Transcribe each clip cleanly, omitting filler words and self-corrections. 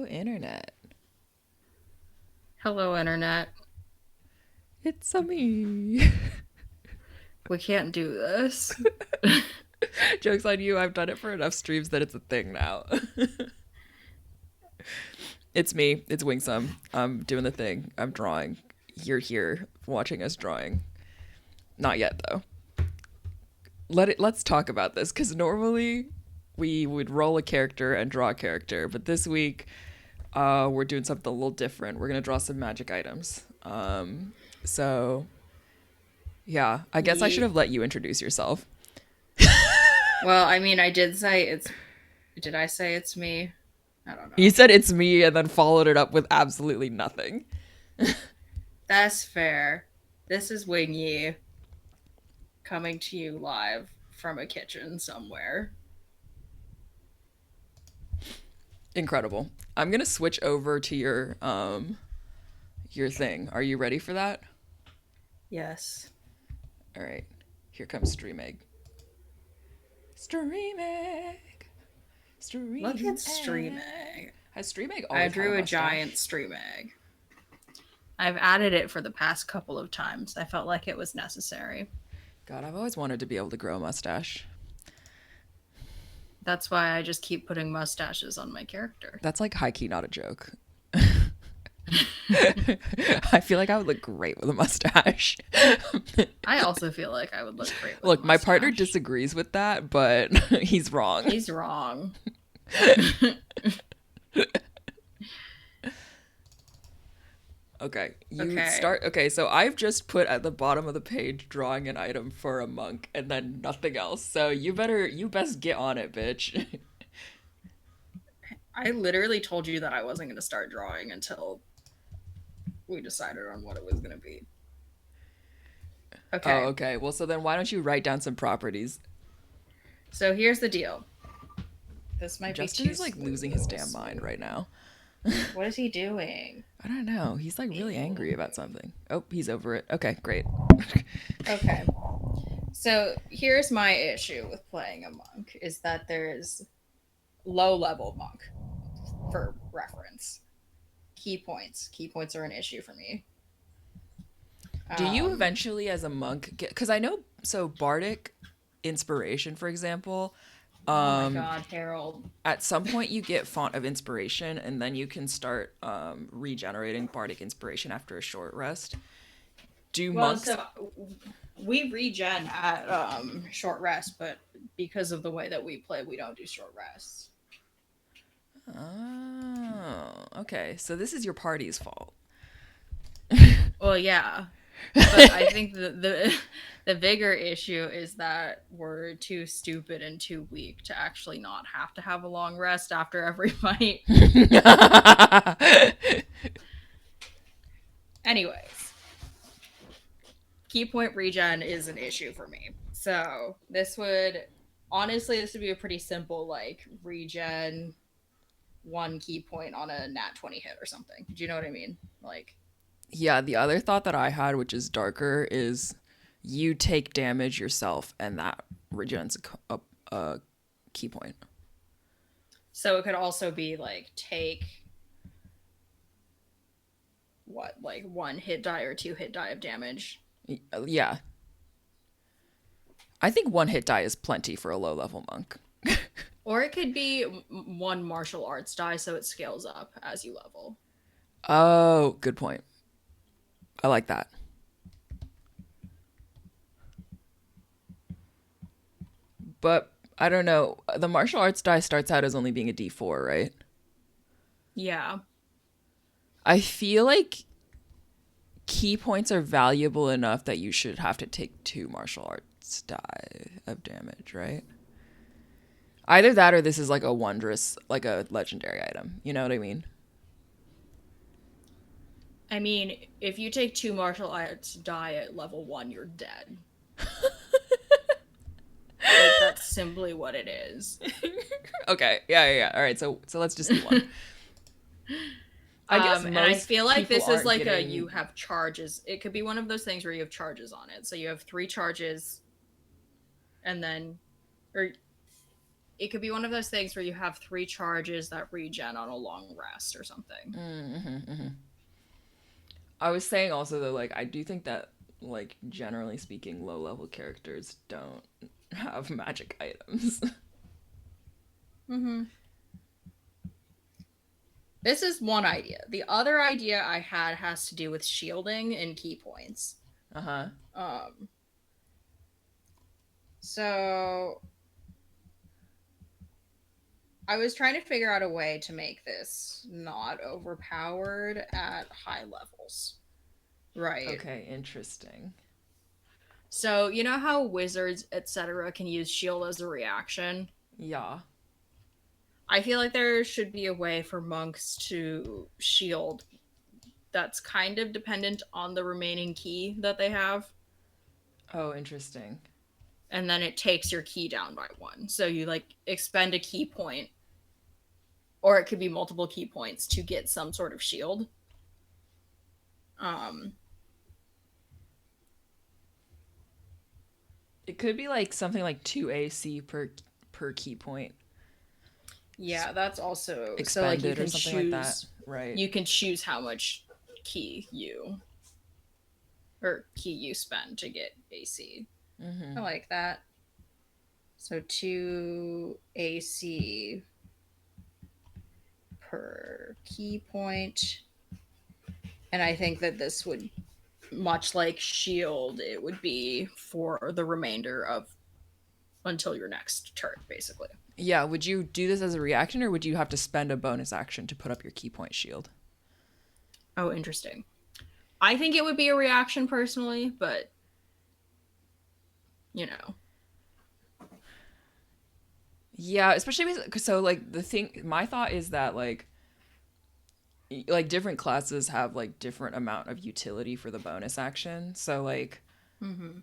Internet. Hello, Internet. It's a me. We can't do this. Joke's on you, I've done it for enough streams that it's a thing now. It's me, it's Wingsome. I'm doing the thing. I'm drawing. You're here watching us drawing. Not yet, though. Let's talk about this, because normally we would roll a character and draw a character, but this week we're doing something a little different. We're going to draw some magic items. So, yeah, I guess I should Ye- have let you introduce yourself. well, I mean, I did say it's. Did I say it's me? I don't You know. said it's me and then followed it up with absolutely nothing. That's fair. This is Wing Yi coming to you live from a kitchen somewhere. Incredible. I'm going to switch over to your thing. Are you ready for that? Yes. All right. Here comes Stream Egg. Stream Egg. Look Stream at Egg. streaming. Has Stream Egg I always had a drew a mustache? giant stream egg. I've added it for the past couple of times. I felt like it was necessary. God, I've always wanted to be able to grow a mustache. That's why I just keep putting mustaches on my character. That's like high key not a joke. I feel like I would look great with a mustache. I also feel like I would look great with a Look, my partner mustache. disagrees with that, but he's wrong. He's wrong. Okay, you Okay. start. Okay, so I've just put at the bottom of the page drawing an item for a monk and then nothing else. So you best get on it, bitch. I literally told you that I wasn't going to start drawing until we decided on what it was going to be. Oh, Okay. okay. Well, so then why don't you write down some properties? So here's the deal. This might be Justin too is like losing smooth. his We'll damn mind see. right now. What is he doing? I don't know. He's like really angry about something. Oh, he's over it. Okay, great. Okay. So here's my issue with playing a monk is that there's low level monk for reference. Key points. Key points are an issue for me. Do you Um, eventually, as a monk, get? Because I know, so bardic inspiration, for example, oh my um, god, Harold. at some point you get font of inspiration, and then you can start regenerating bardic inspiration after a short rest. Do Well, monks? so we regen at short rest, but because of the way that we play, we don't do short rests. Oh, okay. So this is your party's fault. Well, yeah, but I think the bigger issue is that we're too stupid and too weak to actually not have to have a long rest after every fight. Anyways, key point regen is an issue for me. So this would be a pretty simple like regen one key point on a nat 20 hit or something. Do you know what I mean? Like, Yeah, the other thought that I had, which is darker, is you take damage yourself, and that regens a key point. so it could also be like take what, like one hit die or two hit die of damage. Yeah, I think one hit die is plenty for a low level monk. Or it could be one martial arts die so it scales up as you level. Oh, good point. I like that. But I don't know. The martial arts die starts out as only being a D4, right? Yeah. I feel like key points are valuable enough that you should have to take two martial arts die of damage, right? Either that or this is like a wondrous, like a legendary item. You know what I mean? I mean, if you take two martial arts die at level one, you're dead. Like that's simply what it is. Okay. Yeah. All right. So let's just do one. I guess And I most feel like people this is aren't like a you getting. have charges. It could be one of those things where you have charges on it. So you have three charges, and then, or it could be one of those things where you have 3 charges that regen on a long rest or something. Mm-hmm. I was saying also though, like I do think that like generally speaking, low level characters don't have magic items. Mm-hmm. This is one idea. The other idea I had has to do with shielding and key points. Uh-huh. Um, so I was trying to figure out a way to make this not overpowered at high levels. Right. Okay, interesting. So, you know how wizards, etc., can use shield as a reaction? Yeah. I feel like there should be a way for monks to shield that's kind of dependent on the remaining key that they have. Oh, interesting. And then it takes your key down by 1. So you like expend a key point, or it could be multiple key points to get some sort of shield. Um, It could be like something like 2 AC per key point. yeah, that's also so like you Expended or can something like that. choose Right. you can choose how much key you spend to get AC. Mm-hmm. I like that. So 2 AC per key point. And I think that this would, much like shield, it would be for the remainder of until your next turn, basically. Yeah, would you do this as a reaction or would you have to spend a bonus action to put up your key point shield? Oh, interesting. I think it would be a reaction personally, but you know. Yeah, especially because so like the thing my thought is that like different classes have like different amount of utility for the bonus action. Mm-hmm.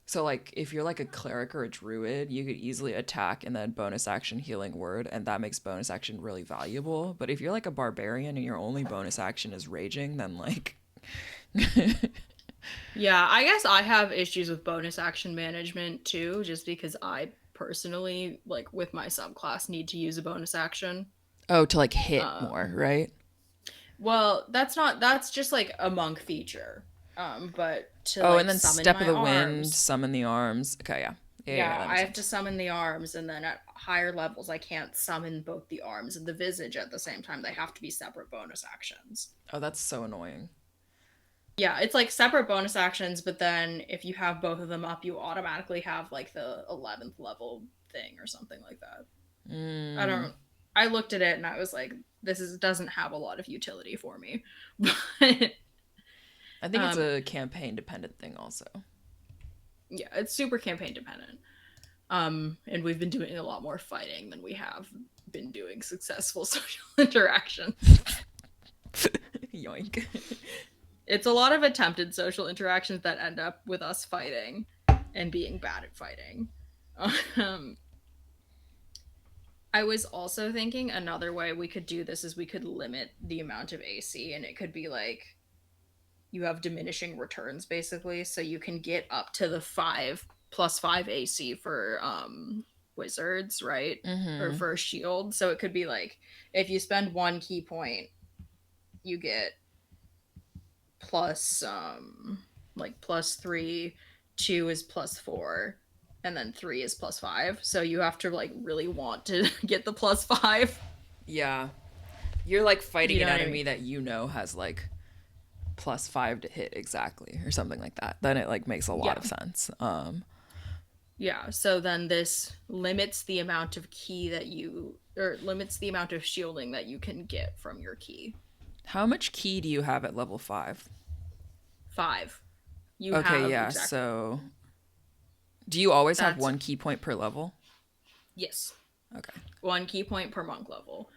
So like if you're like a cleric or a druid, you could easily attack and then bonus action healing word, and that makes bonus action really valuable. But if you're like a barbarian and your only bonus action is raging, then like Yeah, I guess I have issues with bonus action management too, just because I personally, like with my subclass, need to use a bonus action. oh, to like hit Um, more, right? well, that's just like a monk feature. But to Oh, and like then summon step of my the wind, arms, summon the arms. Okay, yeah. Yeah, yeah, that I makes have to sense. summon the arms, and then at higher levels, I can't summon both the arms and the visage at the same time. They have to be separate bonus actions. Oh, that's so annoying. Yeah, it's like separate bonus actions, but then if you have both of them up, you automatically have like the 11th level thing or something like that. I Mm. don't. I looked at it and I was like, this is doesn't have a lot of utility for me. But I think it's um, a campaign dependent thing also. yeah, it's super campaign dependent. And we've been doing a lot more fighting than we have been doing successful social interactions. Yoink. It's a lot of attempted social interactions that end up with us fighting and being bad at fighting. Um, I was also thinking another way we could do this is we could limit the amount of AC, and it could be like you have diminishing returns basically, so you can get up to the 5 + 5 AC for wizards, right? Or Mm-hmm. for a shield. So it could be like if you spend 1 key point, you get plus like +3, 2 is +4, and then 3 is +5. So you have to like really want to get the +5. Yeah. You're like fighting You an know what I mean? enemy that you know has like +5 to hit exactly or something like that. Then it like makes a lot Yeah. of sense. Yeah, so then this limits the amount of key that you, or limits the amount of shielding that you can get from your key. How much key do you have at level 5? 5. You Okay, have yeah. exactly. So do you always have That's, one key point per level? yes, Okay. 1 key point per monk level.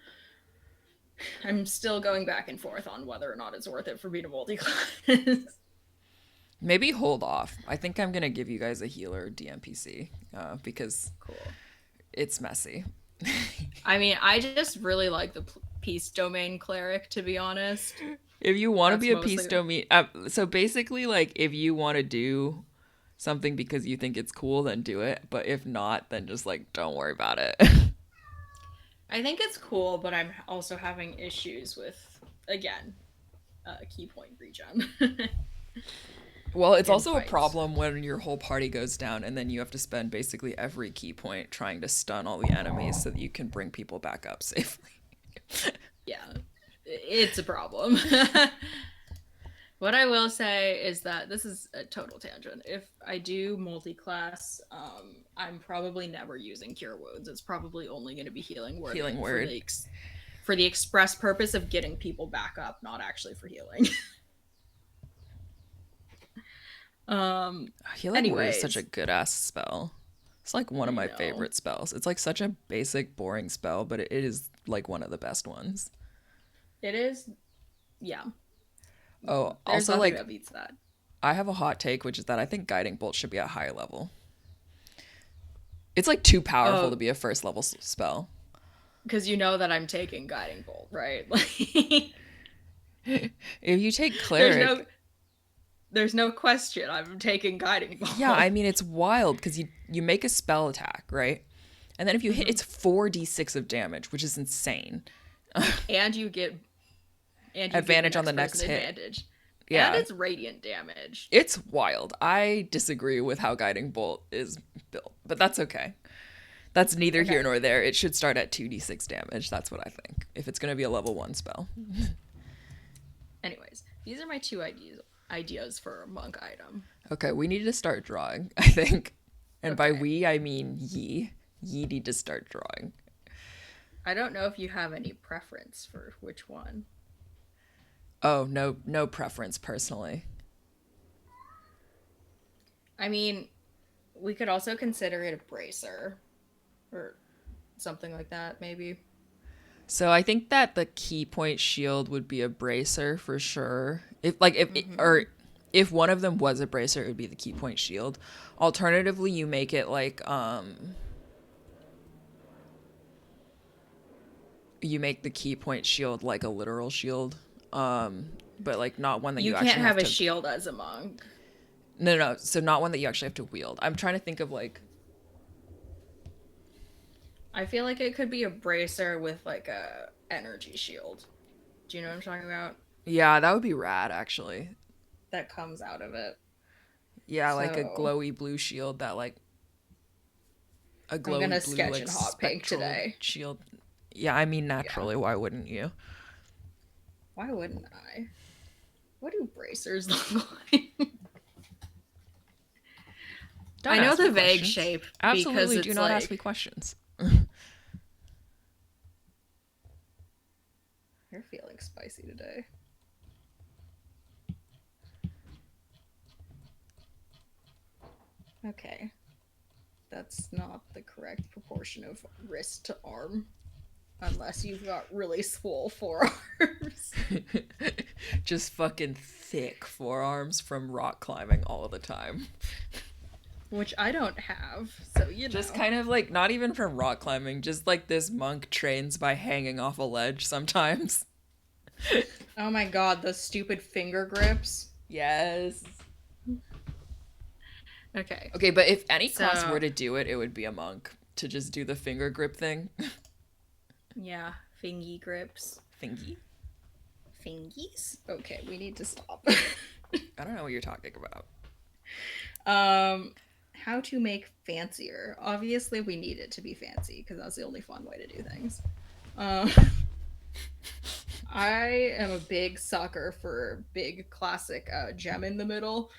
I'm still going back and forth on whether or not it's worth it for me to multi-class. Maybe hold off. I think I'm going to give you guys a healer DMPC because Cool. it's messy. I mean, I just really like the peace domain cleric, to be honest. If you want to That's be a peace mostly. domain, so basically, like if you want to do something because you think it's cool, then do it. But if not, then just like don't worry about it. I think it's cool, but I'm also having issues with, again, key point regen. Well, it's In also a fights. problem when your whole party goes down and then you have to spend basically every key point trying to stun all the enemies so that you can bring people back up safely. Yeah, it's a problem. What I will say is that this is a total tangent. If I do multi-class, I'm probably never using Cure Wounds. It's probably only going to be Healing Word Healing for word. for the express purpose of getting people back up, not actually for healing. Healing word is such a Anyways, good ass spell. It's like one of I my know favorite spells. It's like such a basic, boring spell, but it is like one of the best ones. it is. Yeah, Oh, there's also nothing like that beats that I have a hot take, which is that I think guiding bolt should be a high level. It's like too powerful oh, to be a first level spell. because you know that I'm taking Guiding Bolt, right? Like, If you take there's no cleric, there's no question I'm taking Guiding yeah, Bolt. I mean it's wild because you make a spell attack, right? And then if you hit, Hmm. it's 4d6 of damage, which is insane. And you give the Advantage on the next person next hit. advantage. And Yeah, it's radiant damage. it's wild. I disagree with how guiding bolt is built, but that's okay. That's neither here Okay. nor there. It should start at 2d6 damage. That's what I think. If it's going to be a level 1 spell. Anyways, these are my two ideas for a monk item. Okay, we need to start drawing, I think. And by Okay. we, I mean ye. Ye need to start drawing. I don't know if you have any preference for which one. Oh, no preference personally. I mean, we could also consider it a bracer or something like that, maybe. So I think that the key point shield would be a bracer for sure. Mm-hmm. If one of them was a bracer, it would be the key point shield. Alternatively, you make it like you make the key point shield like a literal shield. But like not one that You you can't actually have have a to. shield as a monk. No. So not one that you actually have to wield. I'm trying to think of like. I feel like it could be a bracer with like a energy shield. Do you know what I'm talking about? Yeah, that would be rad actually. That comes out of it. Yeah, like a So glowy blue shield that like a I'm glowy gonna blue sketch like in hot pink spectral today. shield. Yeah, I mean Yeah. naturally, why wouldn't you? Why wouldn't I? What do bracers look like? I Don't know ask me the vague questions. shape because Absolutely do it's not ask me like questions. you're feeling spicy today. Okay. That's not the correct proportion of wrist to arm. Unless you've got really swole forearms. Just fucking thick forearms from rock climbing all the time. Which I don't have, so you Just know. kind of like not even from rock climbing, just like this monk trains by hanging off a ledge sometimes. Oh my god, those stupid finger grips. Yes. Okay. Okay, but if any class were So, to do it, it would be a monk to just do the finger grip thing. yeah, fingy grips. Fingy? Fingies? Okay, we need to stop. I don't know what you're talking about. um how to make fancier. Obviously, we need it to be fancy because that's the only fun way to do things. Um I am a big sucker for big classic gem in the middle.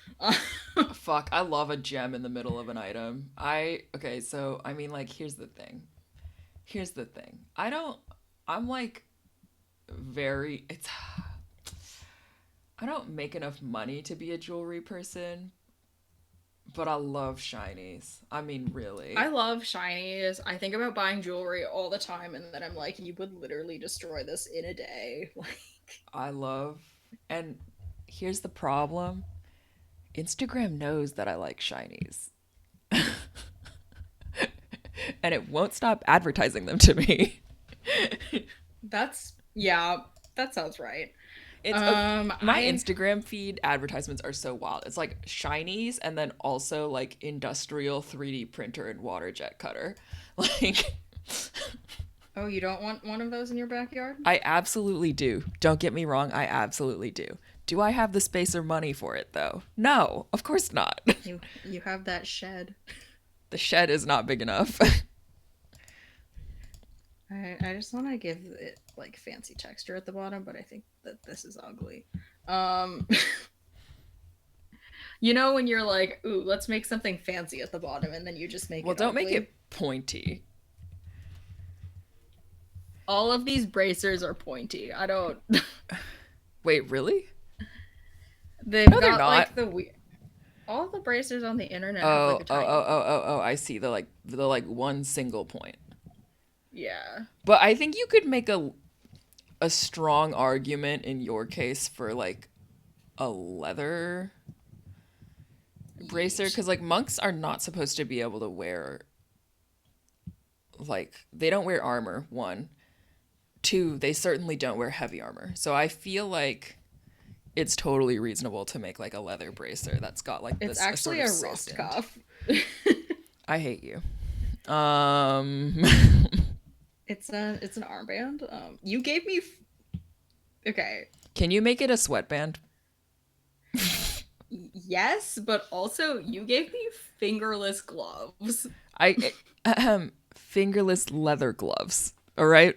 Fuck, I love a gem in the middle of an item. Okay, so I mean like here's the thing. Here's the thing. I'm like very it's I don't make enough money to be a jewelry person, but I love shinies. I mean, I really. love shinies. I think about buying jewelry all the time, and then I'm like, you would literally destroy this in a day. Like, I love and here's the problem. Instagram knows that I like shinies. And it won't stop advertising them to me. that's yeah, that sounds right. It's my Instagram feed advertisements are so wild. It's like shinies and then also like industrial 3D printer and water jet cutter. Like, oh, you don't want one of those in your backyard? I absolutely do. Don't get me wrong, I absolutely do. Do I have the space or money for it though? No, of course not. You have that shed. The shed is not big enough. I just want to give it like fancy texture at the bottom, but I think that this is ugly. You know when you're like, ooh, let's make something fancy at the bottom, and then you just make well, it don't ugly? make it pointy. All of these bracers are pointy. I don't. Wait, really? They've No, they're got not. like all the bracers on the internet have Oh, like a tiny. I see. The like one single point. Yeah. But I think you could make a strong argument in your case for like a leather bracer, because like monks are not supposed to be able to wear, like, they don't wear armor, one. Two, they certainly don't wear heavy armor. So I feel like it's totally reasonable to make like a leather bracer that's got like It's this actually a a sort of wrist soft cuff. I hate you. It's an armband. You gave me. Okay. Can you make it a sweatband? Yes, but also you gave me fingerless gloves. Fingerless leather gloves. All right.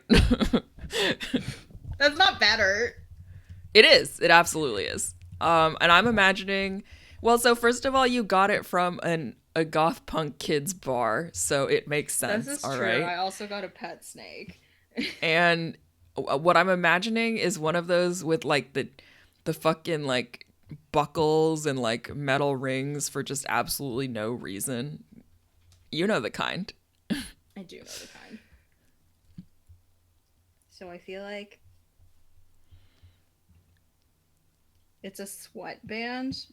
That's not better. It is. It absolutely is. And I'm imagining. Well, so first of all, you got it from a goth punk kids bar, so it makes sense. This is all true. right. I also got a pet snake. And what I'm imagining is one of those with like the fucking like buckles and like metal rings for just absolutely no reason. You know the kind. I do know the kind. So I feel like it's a sweatband.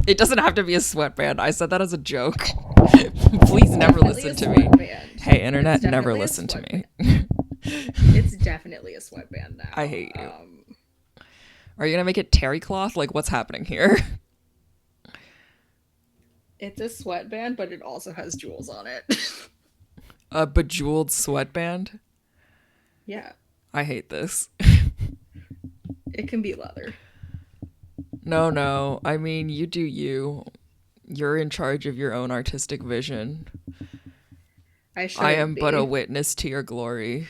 It doesn't have to be a sweatband. I said that as a joke. Please never listen to me. Hey, internet, never listen to me. It's definitely a sweatband now. I hate you. Are you gonna make it terry cloth? Like, what's happening here? It's a sweatband, but it also has jewels on it. A bejeweled sweatband? Yeah. I hate this. It can be leather. No. I mean, you do you. You're in charge of your own artistic vision. I am but a witness to your glory.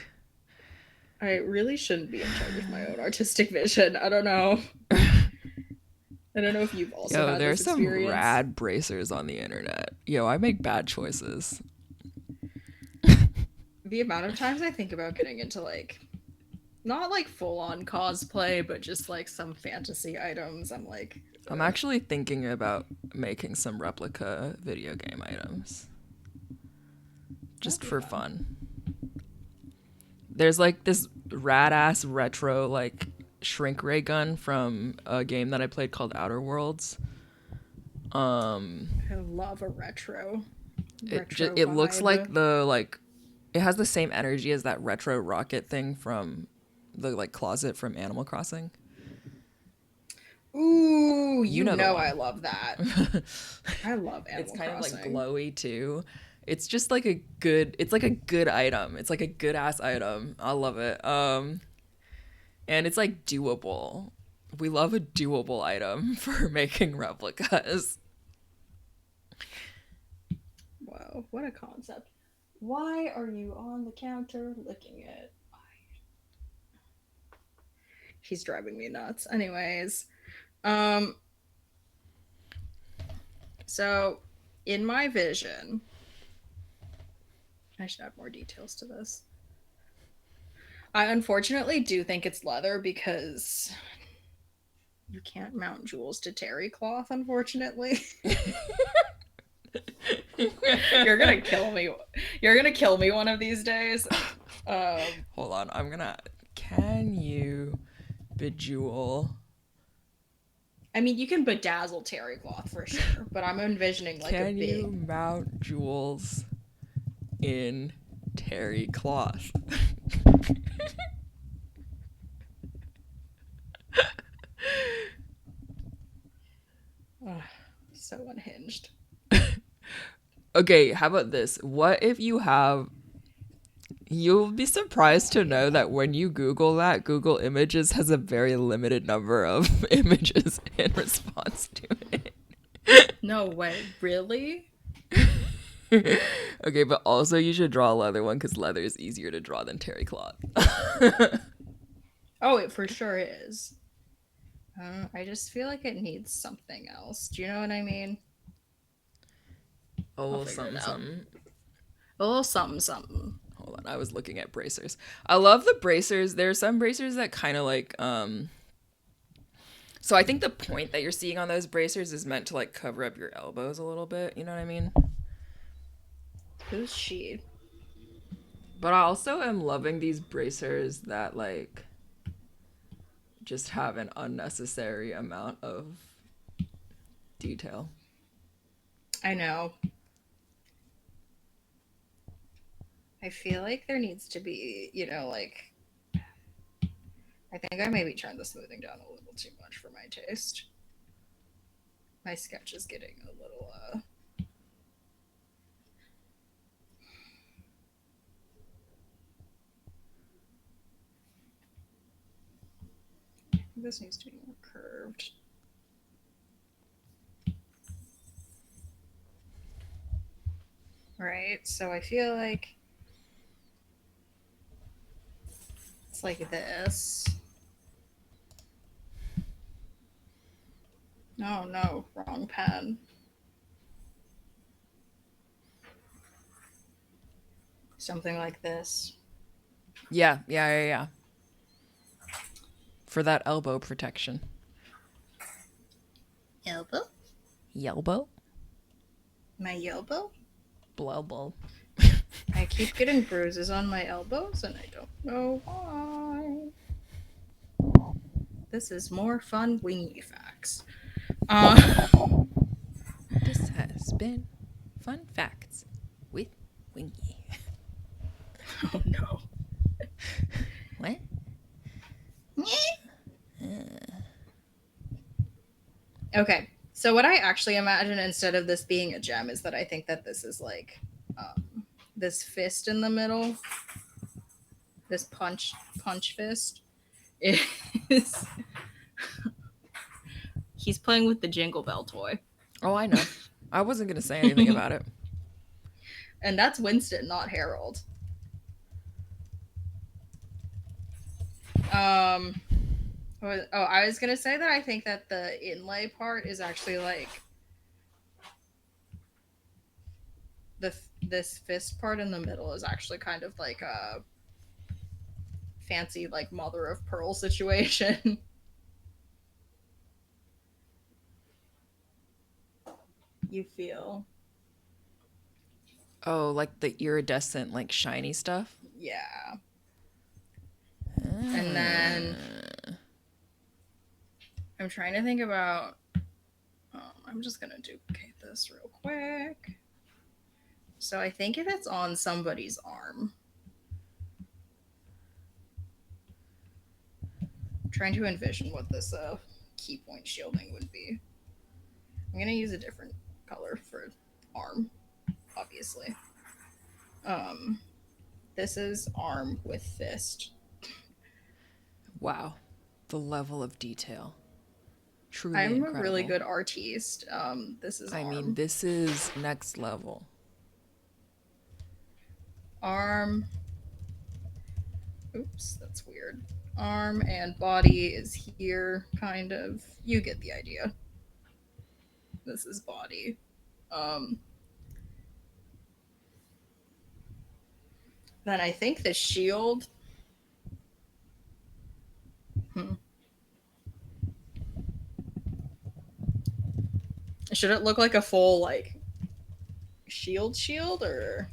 I really shouldn't be in charge of my own artistic vision. I don't know. I don't know if you've also had there's this some experience. rad bracers on the internet. I make bad choices. The amount of times I think about getting into like, not like full on cosplay, but just like some fantasy items, I'm like, I'm actually thinking about making some replica video game items. Just for fun. There's like this rad ass retro like shrink ray gun from a game that I played called Outer Worlds. I love a retro. It looks like it has the same energy as that retro rocket thing from the like closet from Animal Crossing. Ooh, you know I love that. I love Animal Crossing. It's kind of like glowy too. It's just like a good item. It's like a good ass item. I love it. And it's like doable. We love a doable item for making replicas. Wow, what a concept. Why are you on the counter licking it? He's driving me nuts. Anyways, so in my vision, I should add more details to this. I unfortunately do think it's leather because you can't mount jewels to terry cloth, unfortunately. You're gonna kill me. You're gonna kill me one of these days. Hold on, can you bejewel? I mean, you can bedazzle terry cloth for sure, but I'm envisioning like can you mount jewels in terry cloth? So unhinged. Okay, how about this? What if you have. You'll be surprised to know that when you Google that, Google Images has a very limited number of images in response to it. No way, really? Okay, but also you should draw a leather one because leather is easier to draw than terry cloth. Oh, it for sure is. I just feel like it needs something else. Do you know what I mean? A I'll little figure it something, out. something. A little something, something. Hold on, I was looking at bracers. I love the bracers. There are some bracers that kind of like so I think the point that you're seeing on those bracers is meant to like cover up your elbows a little bit, you know what I mean? Who's she? But I also am loving these bracers that like just have an unnecessary amount of detail. I know. I feel like there needs to be, like I think I maybe turned the smoothing down a little too much for my taste. My sketch is getting a little this needs to be more curved. Right, so I feel like it's like this. No, no, wrong pen. Something like this. Yeah. For that elbow protection. Elbow? Yelbow? My elbow? Blelbo. I keep getting bruises on my elbows and I don't know why. This is more fun wingy facts. This has been Fun Facts with Wingy. Oh no. What? Okay, so what I actually imagine instead of this being a gem is that I think that this is like this fist in the middle, this punch fist is he's playing with the Jingle Bell toy. Oh, I know. I wasn't going to say anything about it. And that's Winston, not Harold. I was gonna say that I think that the inlay part is actually like this fist part in the middle is actually kind of like a fancy like mother of pearl situation. You feel? Oh, like the iridescent, like shiny stuff? Yeah. And then I'm trying to think about. I'm just gonna duplicate this real quick. So I think if it's on somebody's arm, I'm trying to envision what this key point shielding would be. I'm gonna use a different color for arm, obviously. This is arm with fist. Wow. The level of detail. Truly I'm a incredible. really good artiste. This is I arm. mean, this is next level. Arm. Oops, that's weird. Arm and body is here, kind of. You get the idea. This is body. Then I think the shield. Should it look like a full like shield or?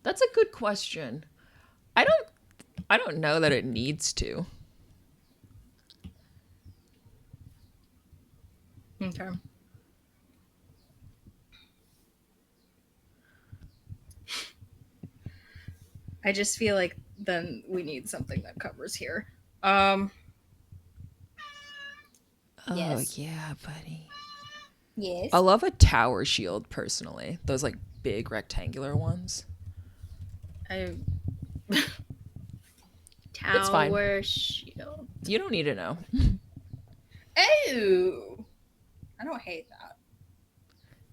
That's a good question. I don't know that it needs to. Okay. I just feel like then we need something that covers here. Oh, Yes. yeah, buddy. Yes. I love a tower shield, personally. Those, like, big rectangular ones. I It's fine. Tower shield. You don't need to know. Oh, I don't hate that.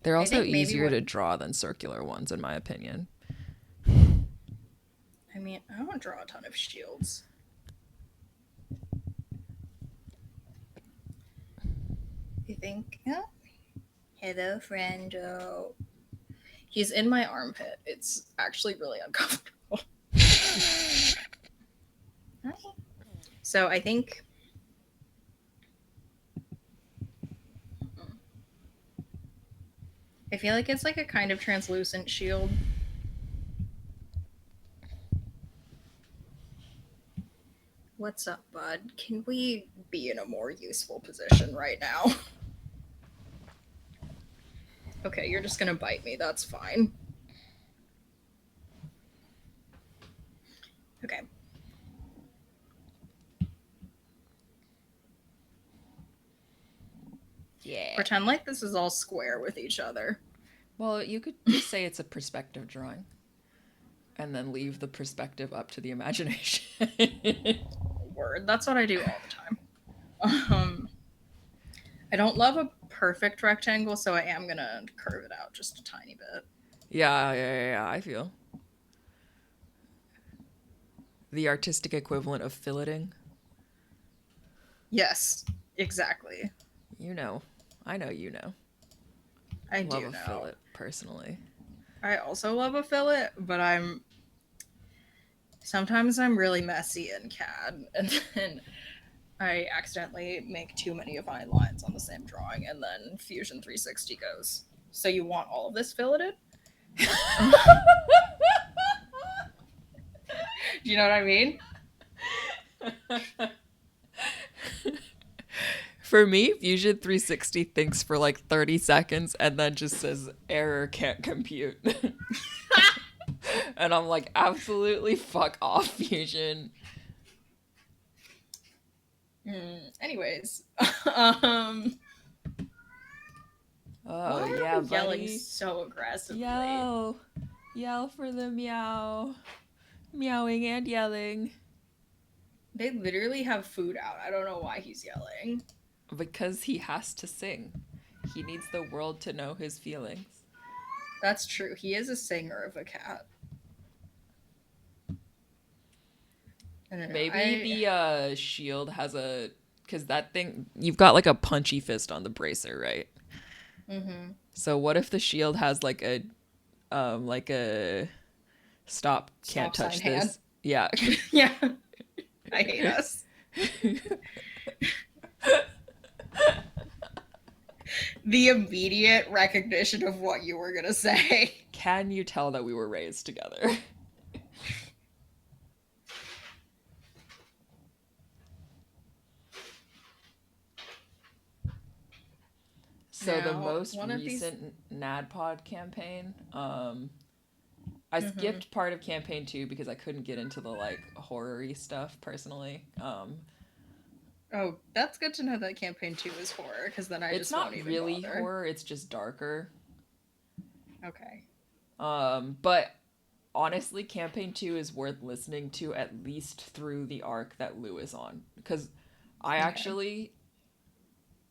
They're I also think maybe easier what to draw than circular ones, in my opinion. I mean, I don't draw a ton of shields. You think? Yeah. Hello, friendo. He's in my armpit. It's actually really uncomfortable. So I think I feel like it's like a kind of translucent shield. What's up, bud? Can we be in a more useful position right now? Okay, you're just gonna bite me. That's fine. Okay. Yeah. Pretend like this is all square with each other. Well, you could just say it's a perspective drawing. And then leave the perspective up to the imagination. Word. That's what I do all the time. I don't love a perfect rectangle, so I am gonna curve it out just a tiny bit. Yeah, I feel. The artistic equivalent of filleting. Yes, exactly. You know. I know you know. I Love do a know. fillet, personally. I also love a fillet, but sometimes I'm really messy in CAD, and then I accidentally make too many fine lines on the same drawing, and then Fusion 360 goes, so you want all of this filleted? Do you know what I mean? For me, Fusion 360 thinks for like 30 seconds and then just says, error, can't compute. And I'm like, absolutely fuck off, Fusion. Anyways. Oh, Why yeah, are we yelling buddy. so aggressively? Yell. Yell for the meow. Meowing and yelling. They literally have food out. I don't know why he's yelling. Because he has to sing. He needs the world to know his feelings. That's true. He is a singer of a cat. Maybe the shield has a... Because that thing... You've got like a punchy fist on the bracer, right? Mm-hmm. So what if the shield has like a... Stop, can't Stop touch sign this. hand. Yeah. Yeah. I hate us. The immediate recognition of what you were gonna say. Can you tell that we were raised together? So the most recent NADPOD campaign, I skipped part of campaign 2 because I couldn't get into the like horror-y stuff personally. Oh, that's good to know that campaign 2 is horror, because then I just won't even bother. It's not really horror, it's just darker. Okay. But honestly, campaign 2 is worth listening to at least through the arc that Lou is on, because I actually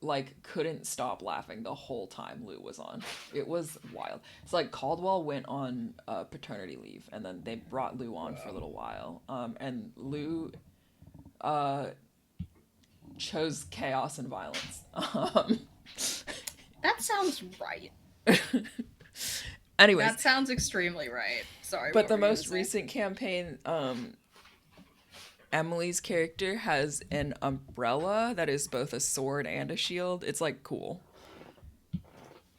like couldn't stop laughing the whole time Lou was on. It was wild. It's like Caldwell went on paternity leave, and then they brought Lou on for a little while. And Lou chose chaos and violence. That sounds right. Anyways, that sounds extremely right. Sorry. But the most recent campaign, Emily's character has an umbrella that is both a sword and a shield. It's like cool.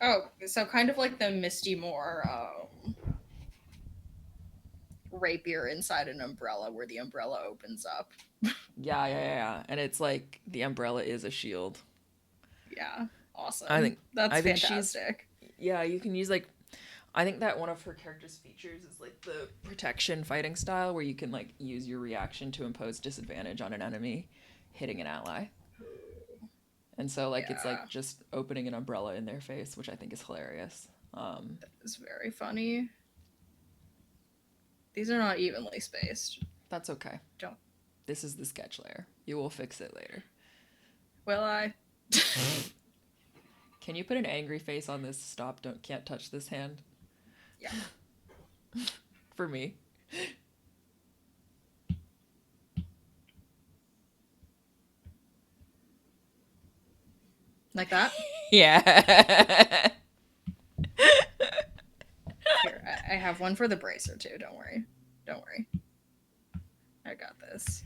Oh, so kind of like the Misty Moore rapier inside an umbrella where the umbrella opens up. Yeah. And it's like the umbrella is a shield. Yeah, awesome. I think fantastic. You can use like... I think that one of her character's features is like the protection fighting style, where you can like use your reaction to impose disadvantage on an enemy hitting an ally. And so like it's Yeah, like just opening an umbrella in their face, which I think is hilarious. it's very funny. These are not evenly spaced. That's okay. Don't. This is the sketch layer. You will fix it later. Will I? Can you put an angry face on this stop, don't, can't touch this hand? Yeah. For me. Like that? Yeah. Here, I have one for the bracer too. Don't worry. Don't worry. I got this.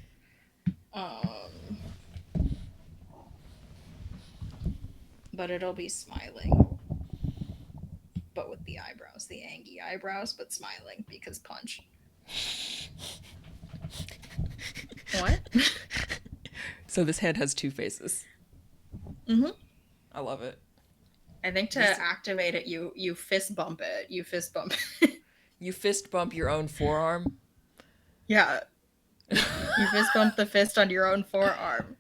But it'll be smiling. But with the eyebrows, the angy eyebrows, but smiling because punch. What? So this hand has two faces. Mm-hmm. I love it. I think to activate it, you fist bump it. You fist bump it. You fist bump your own forearm. Yeah. You fist bump the fist on your own forearm.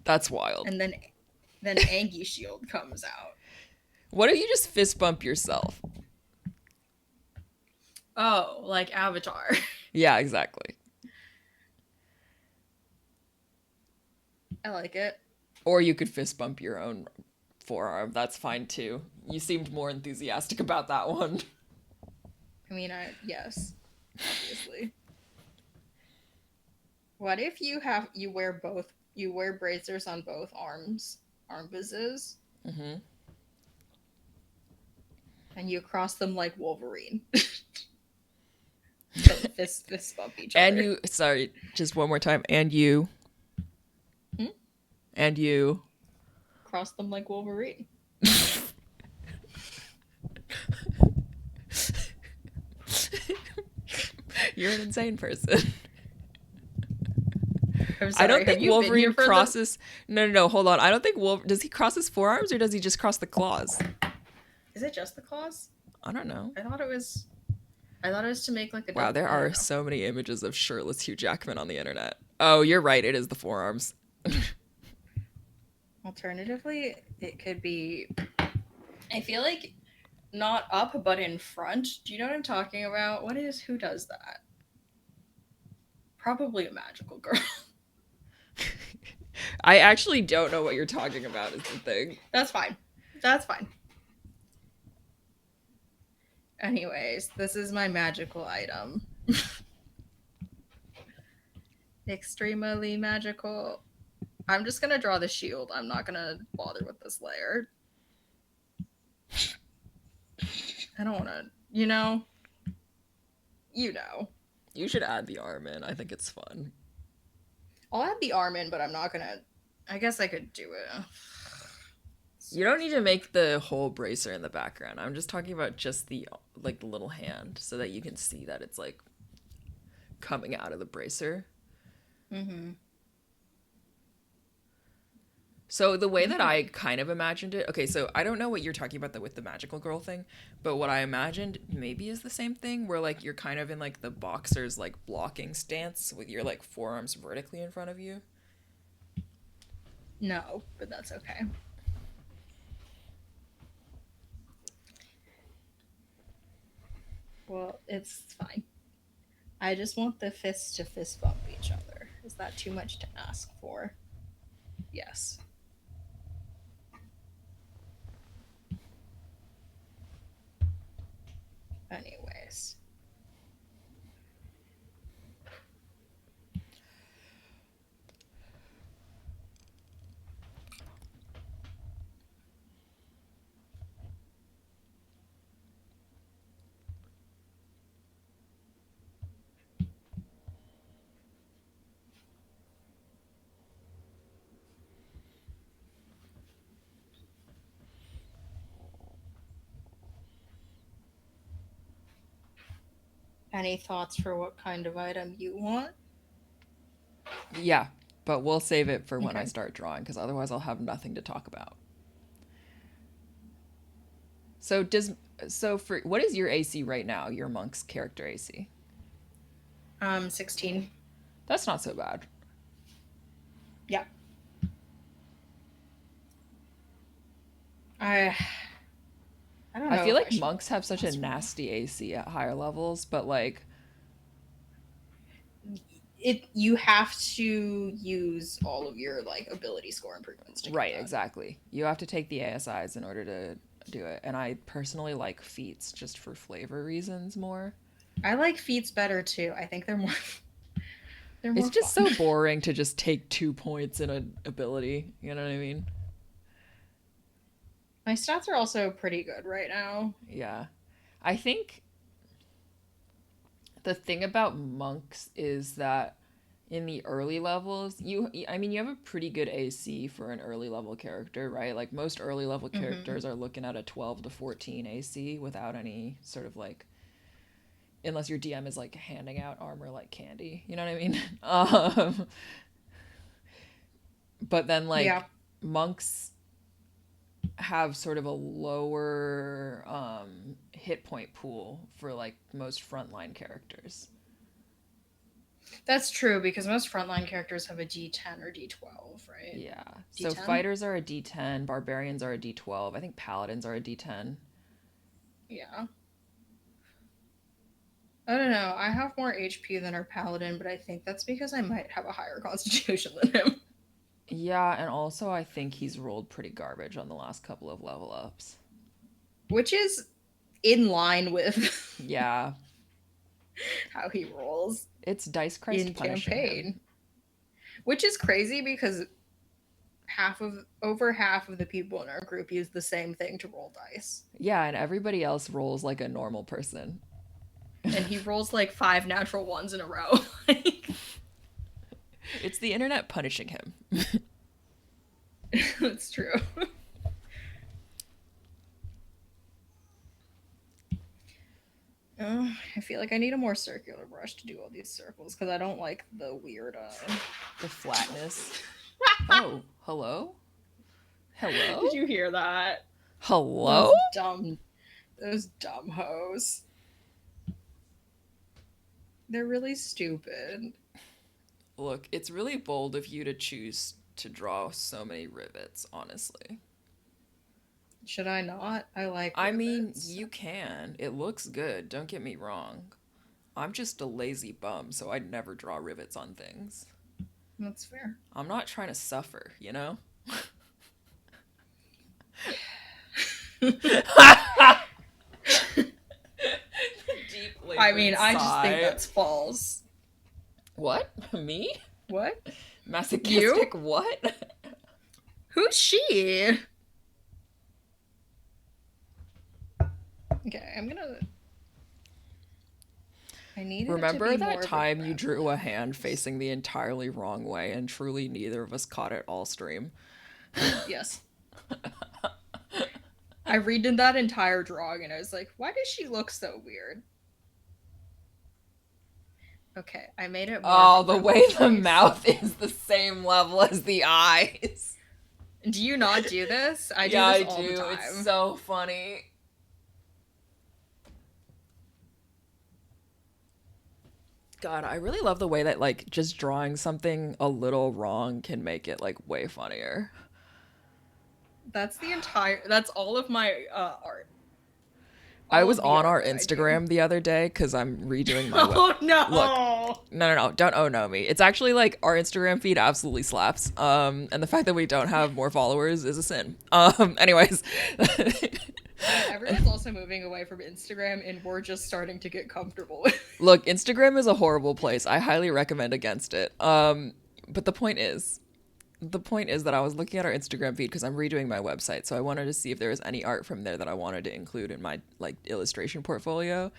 That's wild. And then Angie Shield comes out. What if you just fist bump yourself? Oh, like Avatar. Yeah, exactly. I like it. Or you could fist bump your own forearm. That's fine too. You seemed more enthusiastic about that one. I mean, yes, obviously. What if you wear bracers on both armbuses, Mm-hmm. and you cross them like Wolverine? So fist bump each other. And you, sorry, just one more time. And you. Hmm? And you. Cross them like Wolverine. You're an insane person. I'm sorry, I don't think Wolverine crosses. No, hold on. I don't think does he cross his forearms or does he just cross the claws? Is it just the claws? I don't know. I thought it was to make like a. Wow, there are so many images of shirtless Hugh Jackman on the internet. Oh, you're right. It is the forearms. Alternatively, it could be. I feel like not up, but in front. Do you know what I'm talking about? Who does that? Probably a magical girl. I actually don't know what you're talking about is the thing. That's fine. That's fine. Anyways, this is my magical item. Extremely magical. I'm just gonna draw the shield. I'm not gonna bother with this layer. I don't wanna, you know. You should add the arm in. I think it's fun. I'll add the arm in, but I'm not gonna. I guess I could do it. You don't need to make the whole bracer in the background. I'm just talking about just the little hand so that you can see that it's like coming out of the bracer. Mm-hmm. So the way that I kind of imagined it, okay, so I don't know what you're talking about with the magical girl thing, but what I imagined maybe is the same thing where like you're kind of in like the boxer's like blocking stance with your like forearms vertically in front of you. No, but that's okay. Well, it's fine. I just want the fists to fist bump each other. Is that too much to ask for? Yes. Anyways. Any thoughts for what kind of item you want? Yeah, but we'll save it for when Okay. I start drawing because otherwise I'll have nothing to talk about. So for what is your AC right now? Your monk's character AC? 16. That's not so bad. Yeah. I I don't I know feel if I like should roll monks have this such a last roll. nasty AC at higher levels, but like, It you have to use all of your like ability score improvements to get right, that. exactly. You have to take the ASIs in order to do it. And I personally like feats just for flavor reasons more. I like feats better too. I think they're more they're It's more just fun. so boring to just take 2 points in an ability. You know what I mean? My stats are also pretty good right now. Yeah. I think the thing about monks is that in the early levels, I mean, you have a pretty good AC for an early level character, right? Like most early level Hmm. characters are looking at a 12 to 14 AC without any sort of like, unless your DM is like handing out armor like candy. You know what I mean? But then Yeah, like monks have sort of a lower hit point pool for like most frontline characters. that's true because most frontline characters have a D10 or D12, right? Yeah. So D10? fighters are a D10, barbarians are a D12. I think paladins are a D10. Yeah. I don't know. I have more HP than our paladin, but I think that's because I might have a higher constitution than him. Yeah, and also I think he's rolled pretty garbage on the last couple of level ups. Which is in line with Yeah, how he rolls it's Dice Christ in punishing him. campaign. Which is crazy because over half of the people in our group use the same thing to roll dice. Yeah, and everybody else rolls like a normal person. And he rolls like 5 natural 1s in a row. Like, It's the internet punishing him. that's true. I feel like I need a more circular brush to do all these circles because I don't like the weird. The flatness. Oh, hello? Hello? Did you hear that? Hello? Those dumb hoes. They're really stupid. Look, it's really bold of you to choose to draw so many rivets, honestly. Should I not? I like I mean, rivets. you can. It looks good, don't get me wrong. I'm just a lazy bum, so I'd never draw rivets on things. That's fair. I'm not trying to suffer, you know? Deep I mean, labored I just think sigh. that's false. What? Me? What? Masochistic You? what? Who's she? Okay, I needed it to Remember be that more of a time you graphic drew a hand reference. facing the entirely wrong way and truly neither of us caught it all stream? Yes. I redid that entire drawing and I was like, why does she look so weird? Okay, I made it more of Oh, a the round way the face. mouth is the same level as the eyes. Do you not do this? I do Yeah, this I all the do. It's time. so funny. God, I really love the way that like just drawing something a little wrong can make it like way funnier. That's all of my art. I All was of the on art our that I do. Instagram the other day because I'm redoing my web. Oh Look, no. no, don't oh no me. It's actually like our Instagram feed absolutely slaps. And the fact that we don't have more followers is a sin. Anyways, Everyone's also moving away from Instagram and we're just starting to get comfortable with it. look, Instagram is a horrible place. I highly recommend against it. But the point is that I was looking at our Instagram feed because I'm redoing my website, so I wanted to see if there was any art from there that I wanted to include in my like illustration portfolio. Is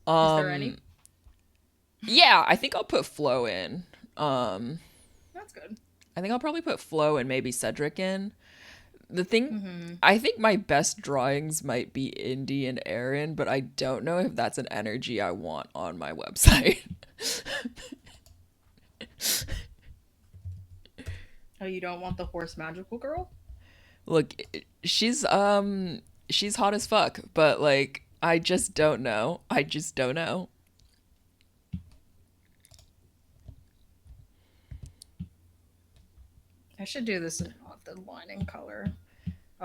there any? Yeah, I think I'll put Flo in. Um, That's good. I think I'll probably put Flo and maybe Cedric in. The thing, Mm-hmm. I think my best drawings might be Indy and Aaron, but I don't know if that's an energy I want on my website. Oh, you don't want the horse magical girl? Look, she's hot as fuck, but like I just don't know. I just don't know. I should do this in not the lining color.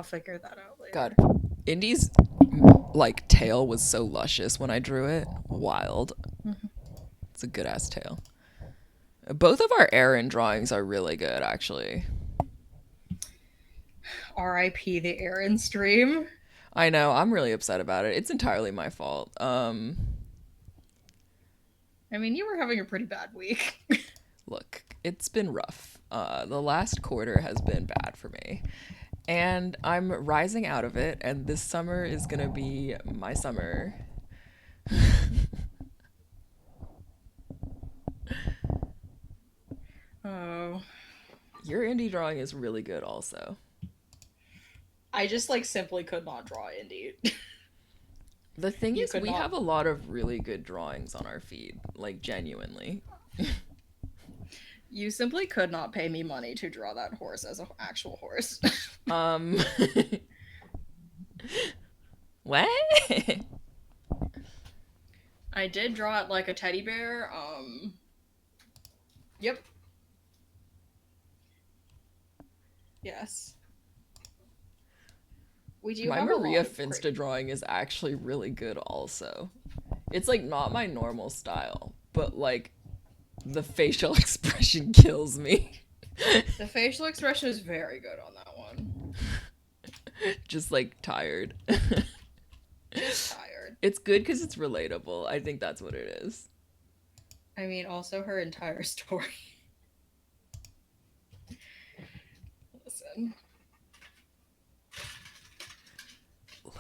I'll figure that out God, later. Indy's like tail was so luscious when I drew it. Wild. Mhm. It's a good ass tail. Both of our Aaron drawings are really good, actually. R.I.P. the Aaron stream. I know. I'm really upset about it. It's entirely my fault. I mean, you were having a pretty bad week. Look, it's been rough. The last quarter has been bad for me. And I'm rising out of it, and this summer is gonna be my summer. Oh. Your indie drawing is really good, also. I just like simply could not draw indie. The thing You is, could we not. have a lot of really good drawings on our feed, like genuinely. You simply could not pay me money to draw that horse as an actual horse. Um, what? I did draw it like a teddy bear. Yep. Yes. We do My have a Maria lot of Finsta drawing is actually really good, also. It's like not my normal style, but like the facial expression kills me. The facial expression is very good on that one. Just like tired. Just tired. It's good because it's relatable. I think that's what it is. I mean, also her entire story. Listen.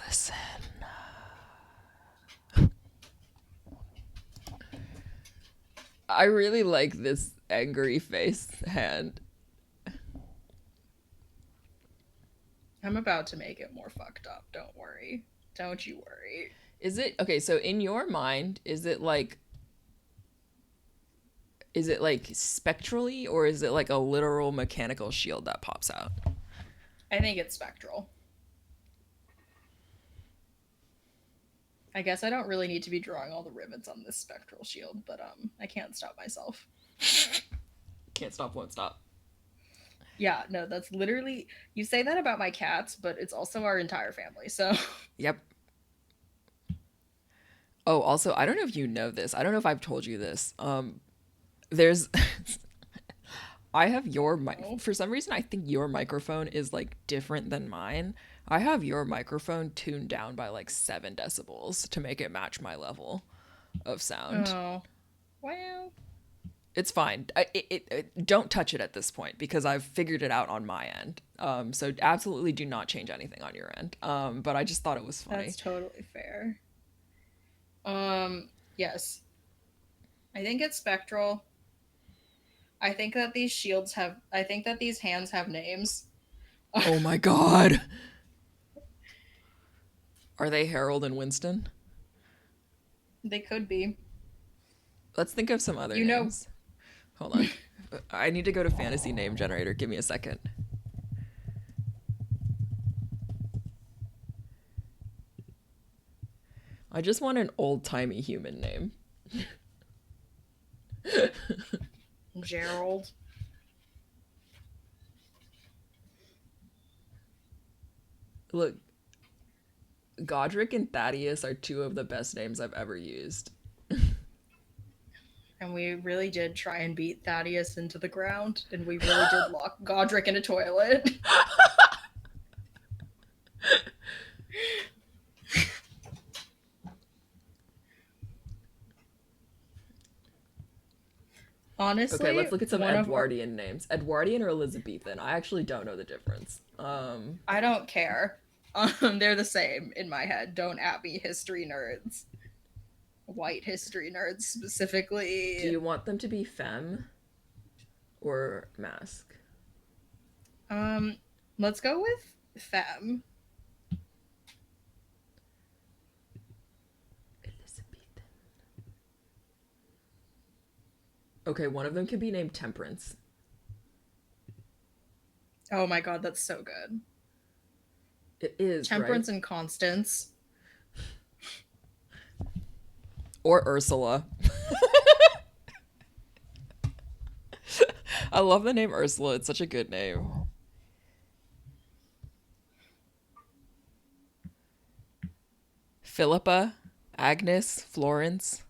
Listen. I really like this angry face hand. I'm about to make it more fucked up. Don't worry. Don't you worry. Is it okay? So in your mind, is it like spectrally, or is it like a literal mechanical shield that pops out? I think it's spectral. I guess I don't really need to be drawing all the rivets on this spectral shield, but I can't stop myself. Can't stop, won't stop. Yeah, no, that's literally, you say that about my cats, but it's also our entire family. So Yep. Oh, also, I don't know if you know this. I don't know if I've told you this. There's I have your mic. no. For some reason, I think your microphone is like different than mine. I have your microphone tuned down by like 7 decibels to make it match my level of sound. Oh, well, It's fine. Don't touch it at this point because I've figured it out on my end. So absolutely do not change anything on your end. But I just thought it was funny. that's totally fair. Yes. I think it's spectral. I think that these hands have names. Oh my god. Are they Harold and Winston? They could be. Let's think of some other You know, names. Hold on. I need to go to fantasy name generator. Give me a second. I just want an old-timey human name. Gerald. Look, Godric and Thaddeus are two of the best names I've ever used. And we really did try and beat Thaddeus into the ground, and we really did lock Godric in a toilet. Honestly, Okay, let's look at some Edwardian names. Edwardian or Elizabethan? I actually don't know the difference. I don't care. They're the same in my head. Don't at me, history nerds. White history nerds specifically. Do you want them to be femme or mask? Let's go with femme. Elizabethan. Okay, one of them can be named Temperance. Oh my god, that's so good. It is, Temperance right? and Constance. Or Ursula. I love the name Ursula. It's such a good name. Philippa, Agnes, Florence.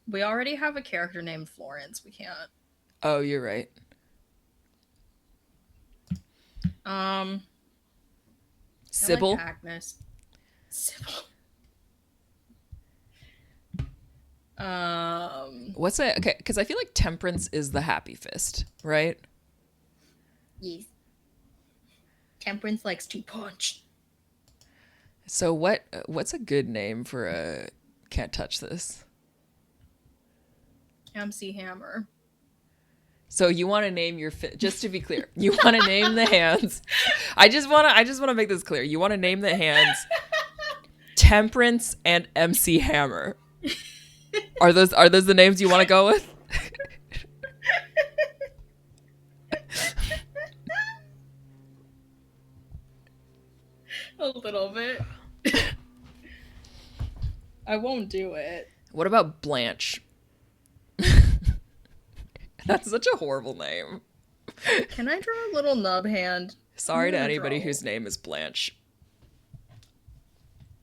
We already have a character named Florence. We can't. Oh, you're right. I like Sybil. Agnes. Sybil. What's it? Okay, because I feel like Temperance is the happy fist, right? Yes. Temperance likes to punch. So what's a good name for a can't touch this? MC Hammer. So you want to name your just to be clear, you want to name the hands. I just want to make this clear. You want to name the hands Temperance and MC Hammer. Are those the names you want to go with? A little bit. I won't do it. What about Blanche? That's such a horrible name. Can I draw a little nub hand? Sorry to anybody whose name is Blanche.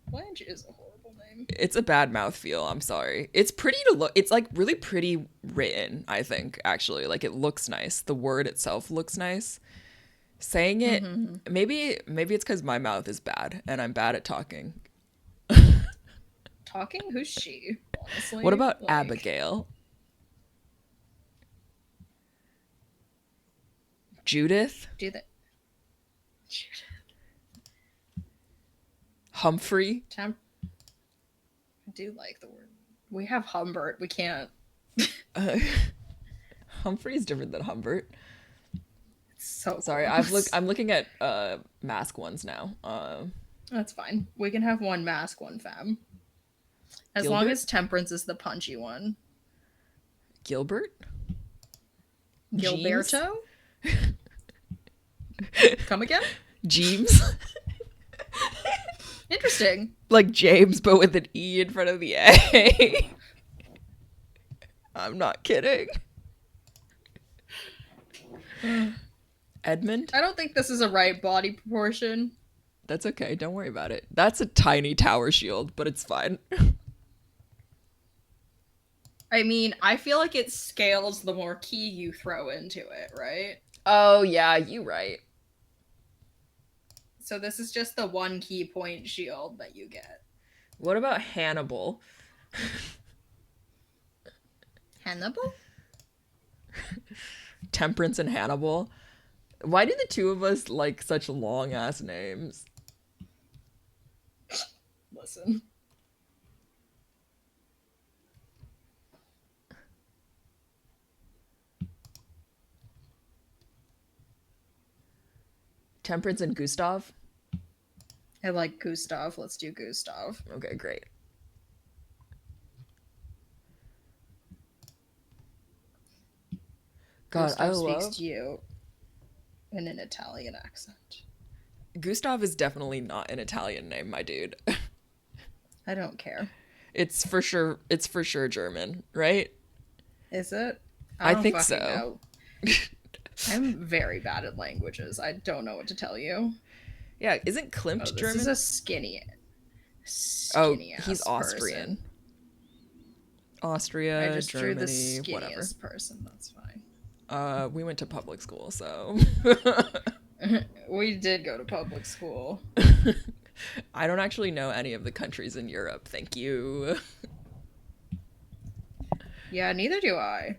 Blanche is a horrible name. It's a bad mouthfeel. I'm sorry. It's pretty to look. It's like really pretty written, I think, actually. Like it looks nice. The word itself looks nice. Saying it, maybe it's because my mouth is bad and I'm bad at talking. Talking? Who's she? Honestly. What about Abigail? Judith? Do that. Judith. Humphrey? I do like the word. We have Humbert. We can't. Humphrey is different than Humbert. So sorry, I'm looking at mask ones now. That's fine. We can have one mask, one femme. As Gilbert? long as Temperance is the punchy one. Gilbert? Gilberto? Come again? Jeeves? Interesting. Like James, but with an E in front of the A. I'm not kidding. Edmund? I don't think this is a right body proportion. That's okay. Don't worry about it. That's a tiny tower shield, but it's fine. I mean, I feel like it scales the more key you throw into it, right? Oh, yeah, you right. So this is just the one key point shield that you get. What about Hannibal? Hannibal? Temperance and Hannibal. Why do the two of us like such long ass names? Listen. Temperance and Gustav? I like Gustav. Let's do Gustav. Okay, great. God, Gustav I speaks love to you in an Italian accent. Gustav is definitely not an Italian name, my dude. I don't care. It's for sure German, right? Is it? I don't think fucking so. know. I'm very bad at languages. I don't know what to tell you. Yeah, isn't Klimt This German? is a skinny he's Austrian. person. Austria, I just Germany, drew the skinniest whatever. person. That's fine. We went to public school, so We did go to public school. I don't actually know any of the countries in Europe. Thank you. Yeah, neither do I.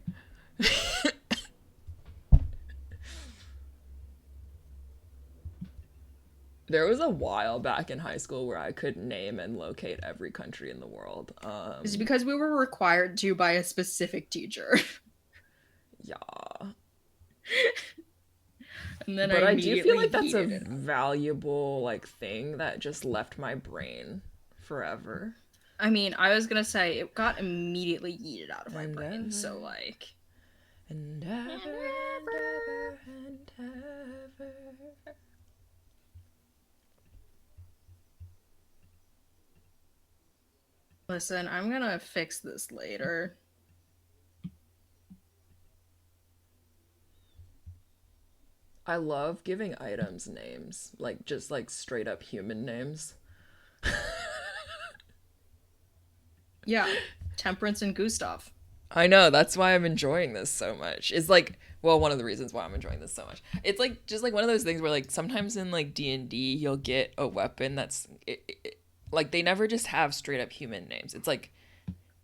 There was a while back in high school where I could name and locate every country in the world. It's because we were required to by a specific teacher. Yeah. And then But I do feel like that's a hated it. valuable like thing that just left my brain forever. I mean, I was gonna say it got immediately yeeted out of my brain. So like, and ever and ever. listen, I'm gonna fix this later. I love giving items names, like just like straight up human names. Yeah, Temperance and Gustav. I know, that's why I'm enjoying this so much. It's like, well, one of the reasons why I'm enjoying this so much. It's like just like one of those things where like sometimes in like D&D you'll get a weapon that's like they never just have straight up human names. It's like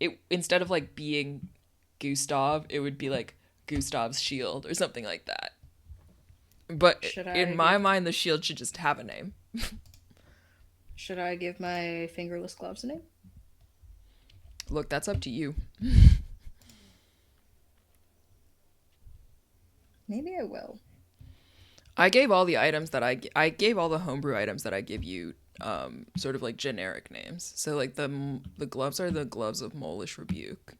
it instead of like being Gustav, it would be like Gustav's shield or something like that. But Should in I my give mind the shield should just have a name. should I give my fingerless gloves a name? Look, that's up to you. Maybe I will. I gave all the items that I gave all the homebrew items that I give you sort of like generic names. So like the gloves are the gloves of Molish Rebuke.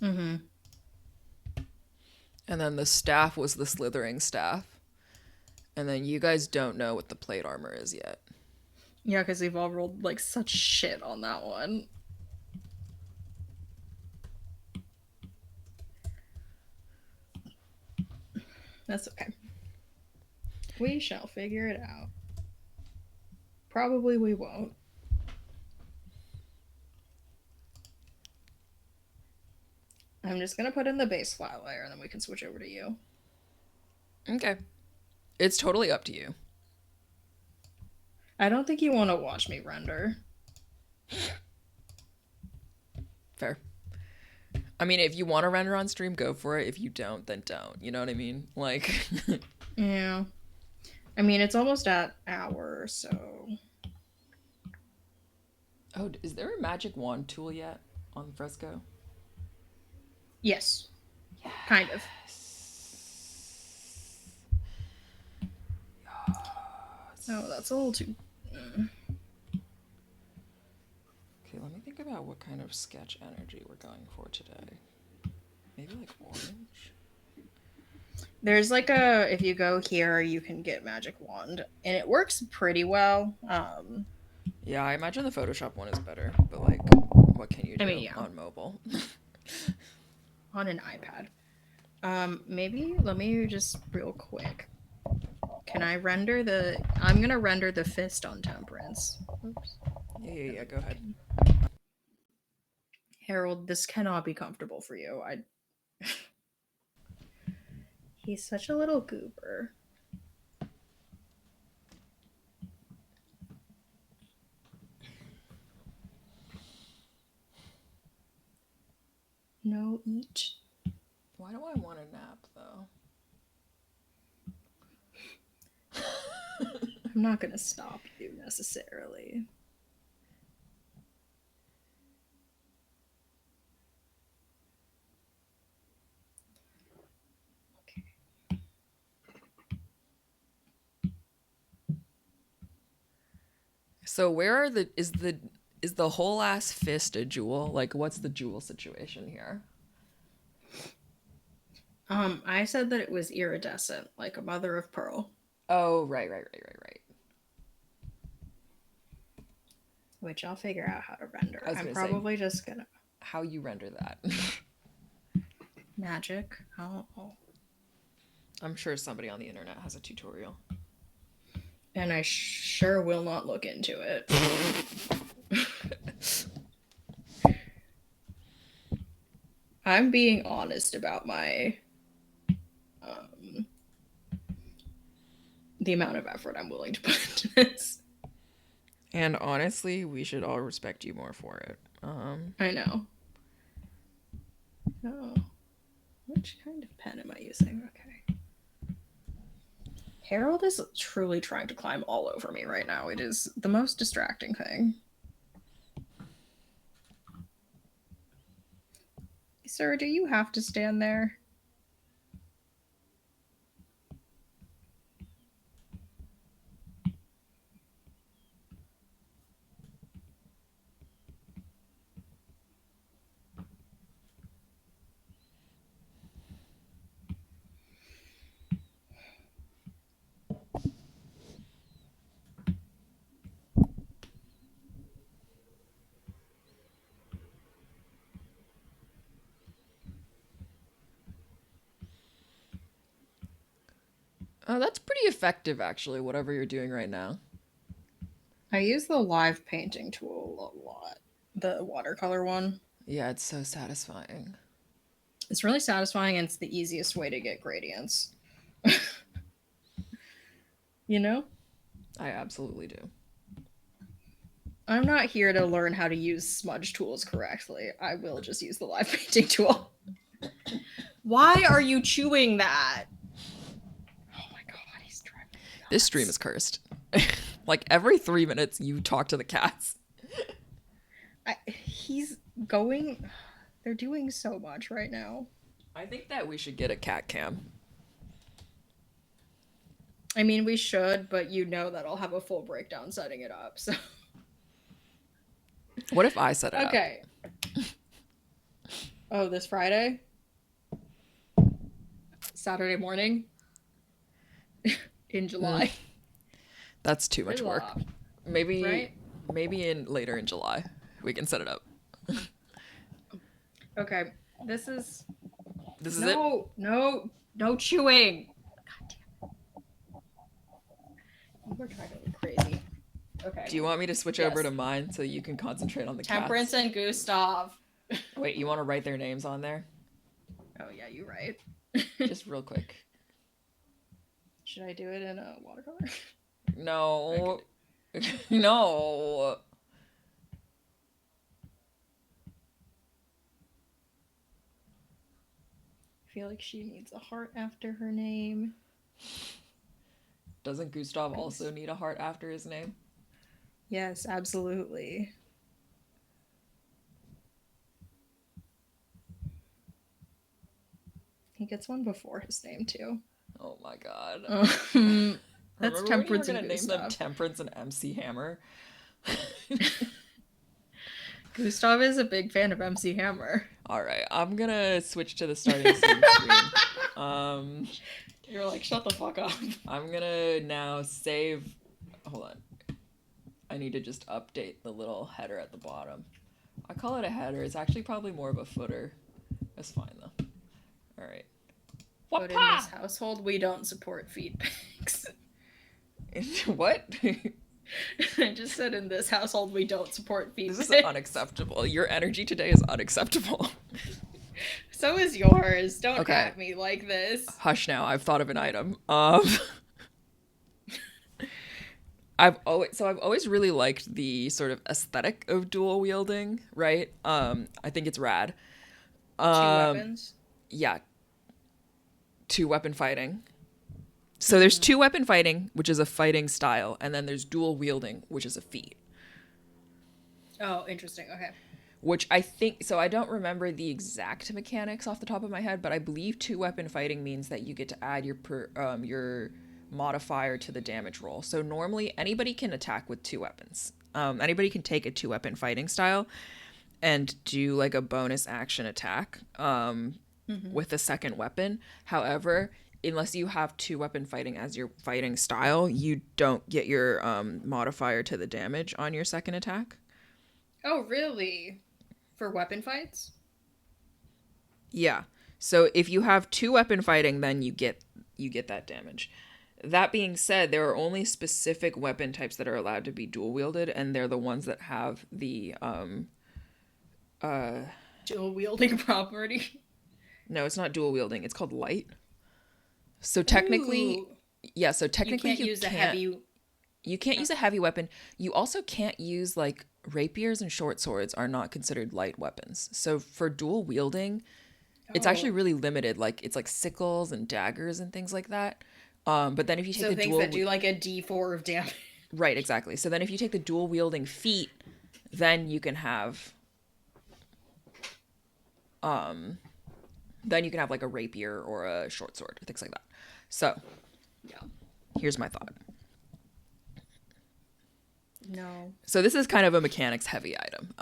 Mm-hmm. And then the staff was the slithering staff. And then you guys don't know what the plate armor is yet. Yeah, because we've all rolled like such shit on that one. That's okay. We shall figure it out. Probably we won't. I'm just gonna put in the base flat layer and then we can switch over to you. Okay. It's totally up to you. I don't think you want to watch me render. Fair. I mean, if you want to render on stream, go for it. If you don't, then don't. You know what I mean? Like Yeah. I mean, it's almost at hour, so. Oh, is there a magic wand tool yet on Fresco? Yes. Kind of. Oh, that's a little too. Okay, let me think about what kind of sketch energy we're going for today. Maybe like orange? There's like a. If you go here, you can get Magic Wand, and it works pretty well. Yeah, I imagine the Photoshop one is better, but like, what can you do Yeah. on mobile? On an iPad. Maybe let me just real quick. Can I render the? I'm gonna render the fist on Temperance. Oops. Yeah, go ahead. Harold, this cannot be comfortable for you. He's such a little goober. No eat. Why do I want a nap, though? I'm not gonna stop you necessarily. Okay. So where are is the whole ass fist a jewel? Like, what's the jewel situation here? I said that it was iridescent, like a mother of pearl. Oh, right. Which I'll figure out how to render. I'm say, probably just gonna how you render that. magic. Oh. I'm sure somebody on the internet has a tutorial. And I sure will not look into it. I'm being honest about my the amount of effort I'm willing to put into this. And honestly, we should all respect you more for it. I know. Oh. Which kind of pen am I using? Okay. Harold is truly trying to climb all over me right now. It is the most distracting thing. Sir, do you have to stand there? Oh, that's pretty effective, actually, whatever you're doing right now. I use the live painting tool a lot. The watercolor one. Yeah, it's so satisfying. It's really satisfying and it's the easiest way to get gradients. You know? I absolutely do. I'm not here to learn how to use smudge tools correctly. I will just use the live painting tool. Why are you chewing that? Oh my god, he's driving me nuts. This stream is cursed. Like every 3 minutes, you talk to the cats. He's going. They're doing so much right now. I think that we should get a cat cam. I mean, we should, but you know that I'll have a full breakdown setting it up, so. What if I set it up? Okay. Oh, this Friday? Saturday morning? In July. That's too much work. Maybe right? maybe later in July we can set it up. Okay. This is it? No chewing. God damn it. We're trying to be crazy. Okay. Do you want me to switch over to mine so you can concentrate on the Temperance cats? and Gustav. Wait, you want to write their names on there? Oh yeah, you're right. Just real quick. Should I do it in a watercolor? No. No. I feel like she needs a heart after her name. Doesn't Gustav also need a heart after his name? Yes, absolutely. He gets one before his name too. Oh my god. That's Remember Temperance when and you were gonna name them Gustav. Temperance and MC Hammer? Gustav is a big fan of MC Hammer. Alright, I'm gonna switch to the starting scene screen. You're like, shut the fuck up. I'm gonna now save. Hold on. I need to just update the little header at the bottom. I call it a header. It's actually probably more of a footer. That's fine though. Alright. But in this household, we don't support feedbacks. What? I just said in this household, we don't support feedbacks. This is unacceptable. Your energy today is unacceptable. So is yours. Don't at me like this. Hush now. I've thought of an item. I've always really liked the sort of aesthetic of dual wielding, right? I think it's rad. 2 weapons? Yeah. 2 weapon fighting. So there's 2 weapon fighting, which is a fighting style, and then there's dual wielding, which is a feat. Oh, interesting. Okay. Which I think, so I don't remember the exact mechanics off the top of my head, but I believe 2 weapon fighting means that you get to add your modifier to the damage roll. So normally anybody can attack with 2 weapons. Anybody can take a 2 weapon fighting style and do like a bonus action attack with a second weapon. However, unless you have 2 weapon fighting as your fighting style, you don't get your modifier to the damage on your second attack. Oh, really? For weapon fights? Yeah. So if you have 2 weapon fighting, then you get that damage. That being said, there are only specific weapon types that are allowed to be dual wielded, and they're the ones that have the dual wielding property. No, it's not dual wielding. It's called light. So technically, you can't use a heavy. You can't use a heavy weapon. You also can't use like rapiers and short swords are not considered light weapons. So for dual wielding, it's actually really limited. Like it's like sickles and daggers and things like that. But then if you take the things that do like a D4 of damage. Right, exactly. So then if you take the dual wielding feat, then you can have like a rapier or a short sword, things like that. So, yeah. Here's my thought. No. So this is kind of a mechanics heavy item.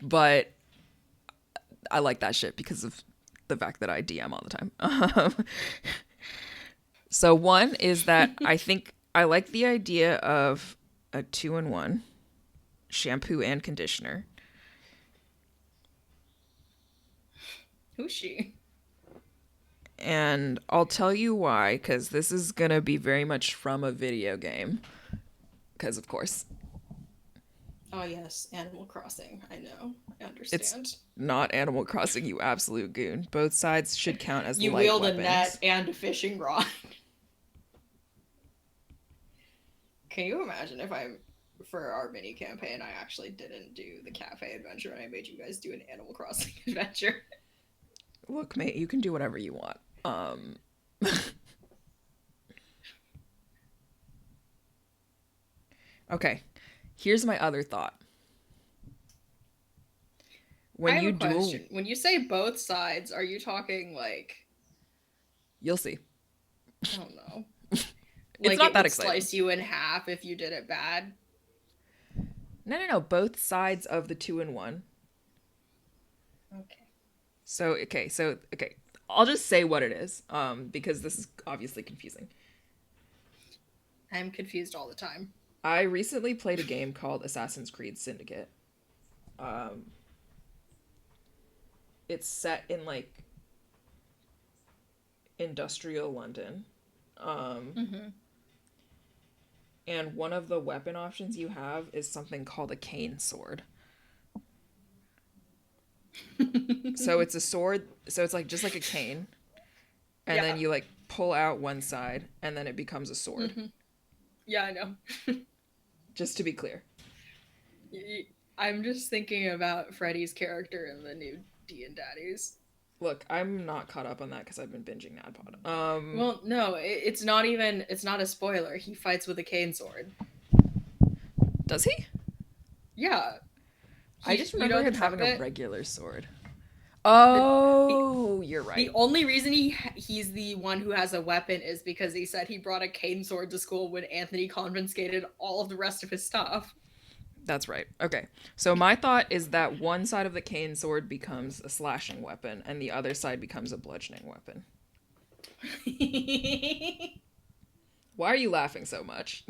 But I like that shit because of the fact that I DM all the time. So one is that I think I like the idea of a 2-in-1 shampoo and conditioner. Who's she? And I'll tell you why, because this is going to be very much from a video game. Because, of course, Oh yes, Animal Crossing. I know. I it's understand. not Animal Crossing, you absolute goon. Both sides should count as You light wield a net weapons. and a fishing rod. Can you imagine if I, for our mini campaign, I actually didn't do the cafe adventure and I made you guys do an Animal Crossing adventure? Look, mate, you can do whatever you want. Okay, here's my other thought. I When have you a duel, question. When you say both sides, are you talking like, you'll see. I don't know, It's like not it that would exciting. slice you in half if you did it bad? No, no, no. Both sides of the 2-in-1. Okay. So okay. I'll just say what it is, because this is obviously confusing. I'm confused all the time. I recently played a game called Assassin's Creed Syndicate. Um, it's set in like industrial London. Um, Mm-hmm. and one of the weapon options you have is something called a cane sword. So it's a sword, so it's like just like a cane, and then Yeah. you like pull out one side, and then it becomes a sword. Mm-hmm. Yeah, I know. Just to be clear. I'm just thinking about Freddy's character in the new D and Daddies. Look, I'm not caught up on that because I've been binging NADPOD. Well, no, it's not even. It's not a spoiler. He fights with a cane sword. Does he? Yeah, I just You remember know the him having a trumpet. regular sword. The he, Oh, you're the right. only reason he's the one who has a weapon is because he said he brought a cane sword to school when Anthony confiscated all of the rest of his stuff. That's right. Okay. So my thought is that one side of the cane sword becomes a slashing weapon and the other side becomes a bludgeoning weapon. I Why are you laughing so much?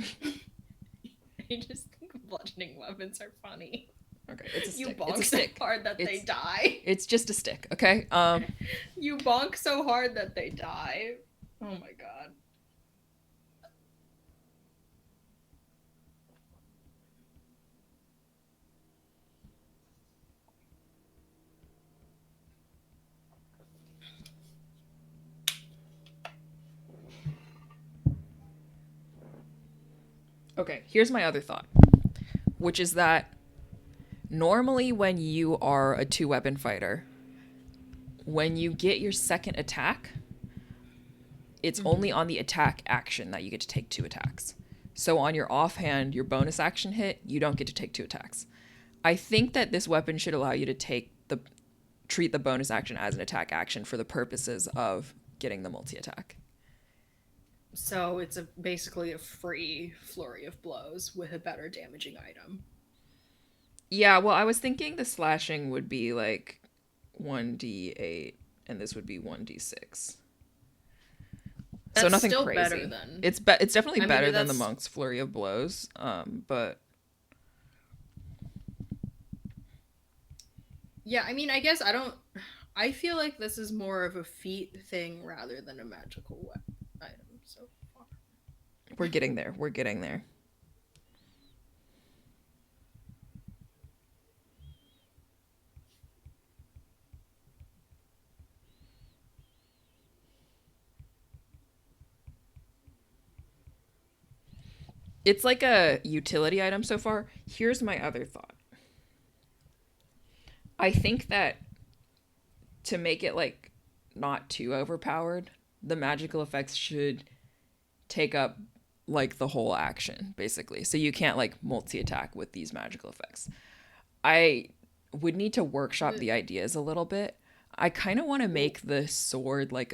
just think bludgeoning weapons are funny. Okay, it's a You stick. It's a bonk so stick. hard that they It's die. it's just a stick, okay? You bonk so hard that they die. Oh my god. okay, here's my other thought, which is that normally when you are a two-weapon fighter, when you get your second attack, it's only Mm-hmm. on the attack action that you get to take two attacks. So on your offhand, your bonus action hit, you don't get to take two attacks. I think that this weapon should allow you to treat the bonus action as an attack action for the purposes of getting the multi attack. So it's basically a free flurry of blows with a better damaging item. Yeah, well, I was thinking the slashing would be like 1d8 and this would be 1d6. So That's nothing still better crazy. than. It's definitely I mean, better than the that's. monk's flurry of blows. But Yeah, I mean, I guess I don't. I feel like this is more of a feat thing rather than a magical item. So far. we're getting there. We're getting there. It's like a utility item so far. Here's my other thought. I think that to make it like not too overpowered, the magical effects should take up like the whole action basically. So you can't like multi attack with these magical effects. I would need to workshop The, the ideas a little bit. I kind of want to make the sword like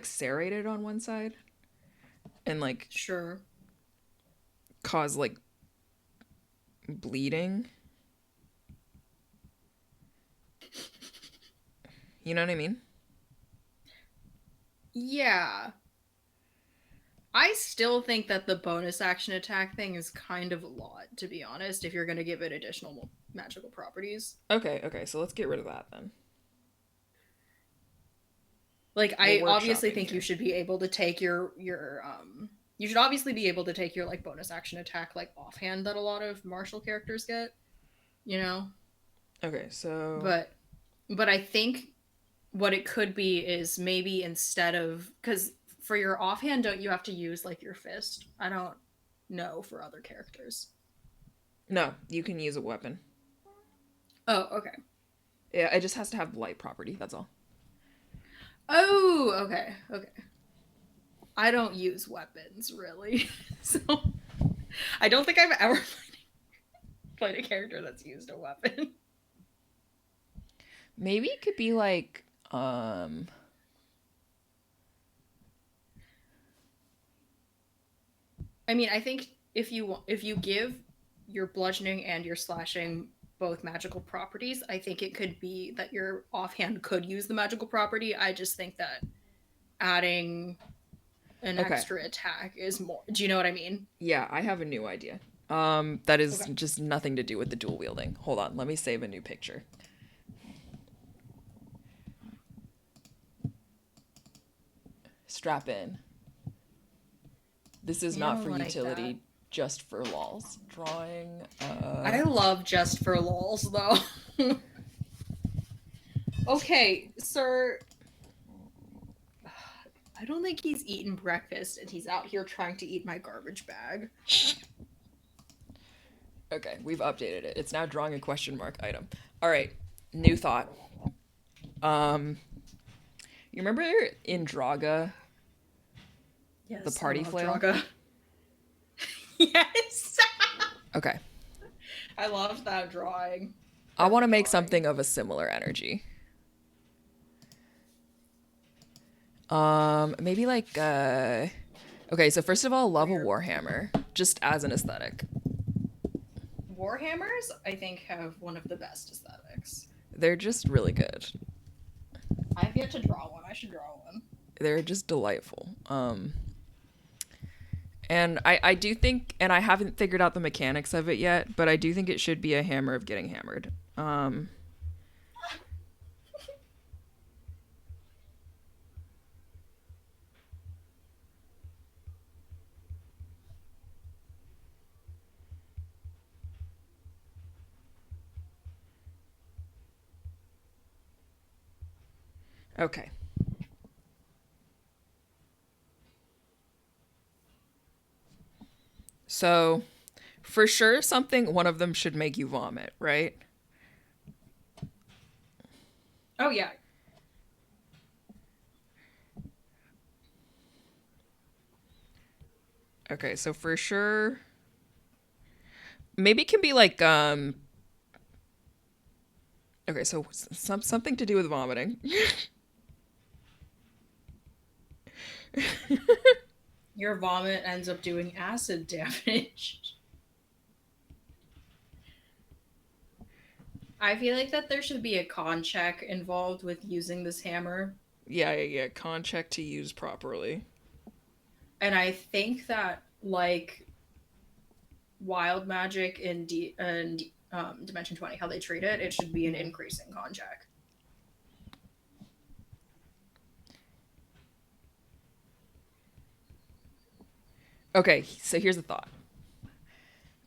serrated on one side and like sure. cause like bleeding. You know what I mean? Yeah. I still think that the bonus action attack thing is kind of a lot, to be honest, if you're going to give it additional magical properties. Okay, so let's get rid of that then. Like We're I obviously workshopping think you here. should be able to take your you should obviously be able to take your like bonus action attack like offhand that a lot of martial characters get, you know? Okay, so But I think what it could be is maybe instead of cuz for your offhand don't you have to use like your fist? I don't know for other characters. no, you can use a weapon. Oh, okay. Yeah, it just has to have light property. That's all. Oh, okay. Okay. I don't use weapons really. So I don't think I've ever played a character that's used a weapon. Maybe it could be like I mean, I think if you give your bludgeoning and your slashing both magical properties, I think it could be that your offhand could use the magical property. I just think that adding an okay. extra attack is more. Do you know what I mean? Yeah, I have a new idea. That is Okay. just nothing to do with the dual wielding. Hold on, let me save a new picture. Strap in. This is Yeah, I not don't for like that. utility, just for lols. Drawing. I love just for lols though. Okay, sir. I don't think he's eaten breakfast and he's out here trying to eat my garbage bag. Okay, we've updated it. It's now drawing a question mark item. All right, new thought. Um, you remember in Draga the Yes, I party love flail? Draga. Yes. Okay, I loved that drawing. I want to Perfect make drawing. something of a similar energy. Maybe like okay, so first of all, love a Rare. Warhammer just as an aesthetic. Warhammers, I think, have one of the best aesthetics. They're just really good. I've yet to draw one. I should draw one. They're just delightful. And I do think, and I haven't figured out the mechanics of it yet, but I do think it should be a hammer of getting hammered. Okay. So, for sure, something, one of them should make you vomit, right? Oh yeah. Okay, so for sure, maybe it can be like, okay, so something to do with vomiting. Your vomit ends up doing acid damage. I feel like that there should be a con check involved with using this hammer. Yeah, con check to use properly. And I think that like wild magic in Dimension 20, how they treat it, it should be an increasing con check. Okay, so here's the thought.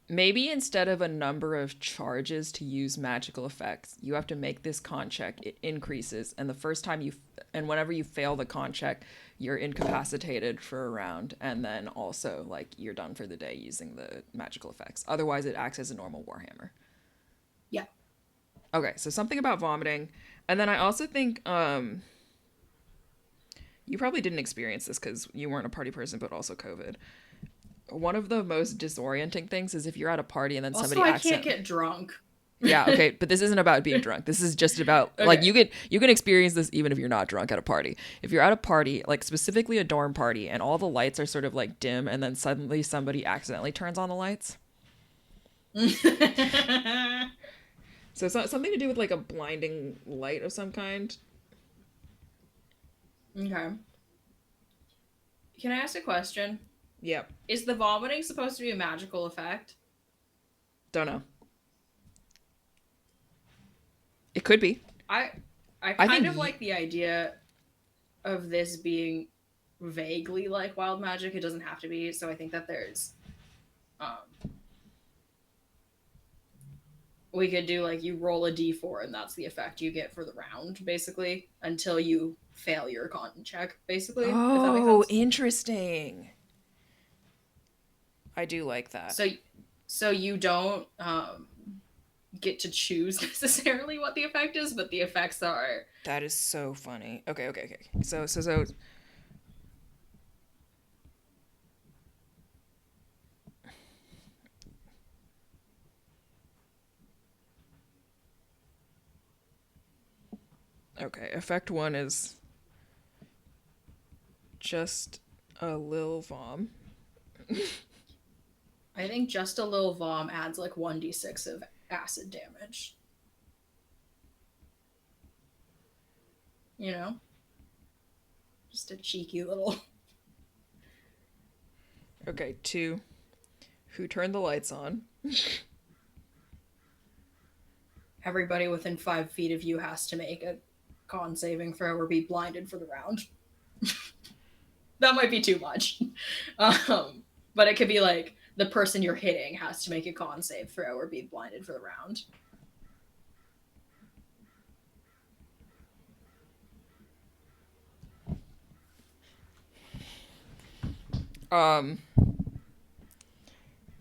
Maybe instead of a number of charges to use magical effects, you have to make this con check. It increases, and the first time and whenever you fail the con check, you're incapacitated for a round, and then also like you're done for the day using the magical effects. Otherwise, it acts as a normal warhammer. Yeah. Okay, so something about vomiting, and then I also think you probably didn't experience this because you weren't a party person, but also COVID. One of the most disorienting things is if you're at a party and then Also, somebody I can't accidentally. get drunk. Yeah, okay, but this isn't about being drunk. This is just about like Okay. you can experience this even if you're not drunk at a party. If you're at a party, like specifically a dorm party, and all the lights are sort of like dim, and then suddenly somebody accidentally turns on the lights. So it's not something to do with like a blinding light of some kind. Okay. Can I ask a question? Yep. Is the vomiting supposed to be a magical effect? Don't know. It could be. I I I kind think of like the idea of this being vaguely like wild magic. It doesn't have to be. So I think that there's we could do like you roll a d4 and that's the effect you get for the round, basically, until you fail your con check, basically, if that makes Oh, sense. interesting. I do like that. So so you don't get to choose necessarily what the effect is, but the effects are That is so funny. Okay, okay, okay. So okay, effect 1 is just a lil vom. I think just a little vom adds like 1d6 of acid damage. You know? Just a cheeky little. Okay, 2. Who turned the lights on? Everybody within 5 feet of you has to make a con saving throw or be blinded for the round. That might be too much. But it could be like the person you're hitting has to make a con save throw or be blinded for the round.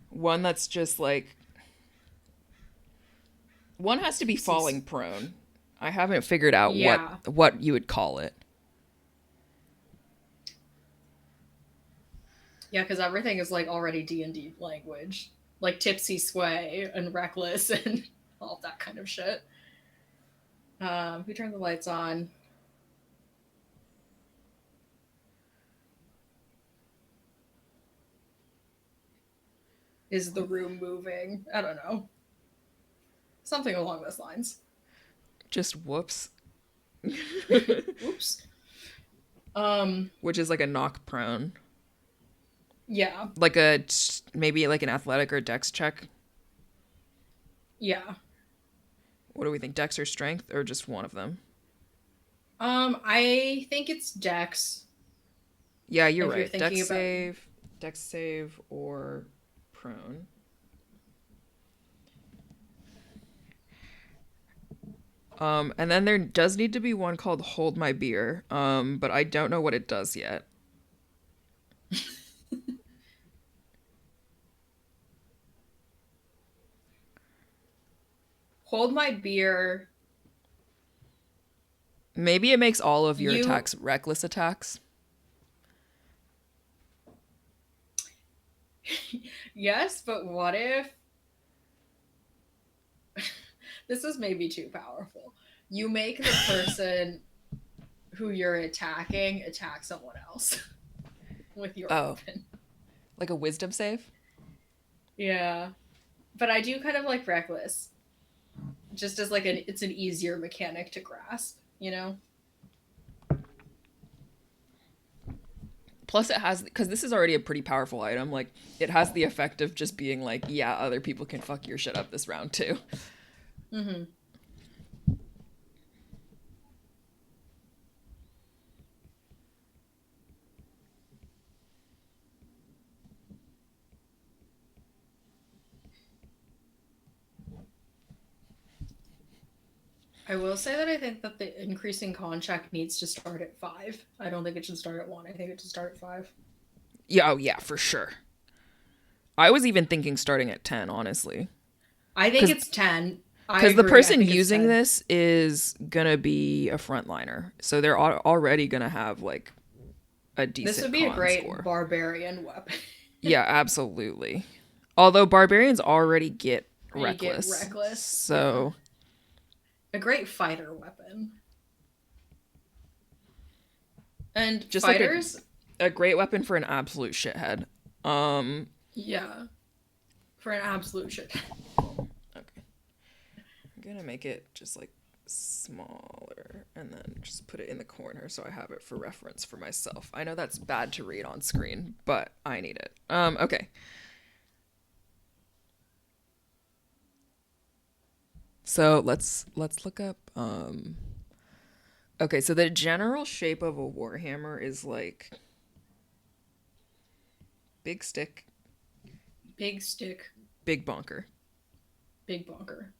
One that's just like one has to be falling prone. I haven't figured out Yeah. what you would call it. Yeah, because everything is like already D&D language, like tipsy sway and reckless and all that kind of shit. Who turned the lights on? Is the room moving? I don't know. Something along those lines. Just whoops. Oops. Which is like a knock prone. Yeah. Like a maybe like an athletic or dex check. Yeah. What do we think? Dex or strength or just one of them? I think it's Dex. Yeah, you're If you're right. thinking about Dex save or prone. And then there does need to be one called Hold My Beer. But I don't know what it does yet. Hold My Beer. Maybe it makes all of your attacks reckless attacks. Yes, but what if this is maybe too powerful? You make the person who you're attacking attack someone else with your weapon. Like a wisdom save? Yeah. But I do kind of like reckless. Just as like it's an easier mechanic to grasp, you know? Plus it has, because this is already a pretty powerful item, like it has the effect of just being like, yeah, other people can fuck your shit up this round too. Mm-hmm. I will say that I think that the increasing con check needs to start at 5. I don't think it should start at 1. I think it should start at 5. Yeah, oh yeah, for sure. I was even thinking starting at 10, honestly. I think it's 10. Because the person using this is going to be a frontliner. So they're already going to have like a decent This would be a great score. barbarian weapon. Yeah, absolutely. Although barbarians already get reckless. Get reckless. So a great fighter weapon. And just fighters, like a great weapon for an absolute shithead. Yeah. For an absolute shithead. Okay. I'm going to make it just like smaller and then just put it in the corner so I have it for reference for myself. I know that's bad to read on screen, but I need it. Okay. So let's look up Okay, so the general shape of a warhammer is like big stick, Big stick, big bonker. big bonker.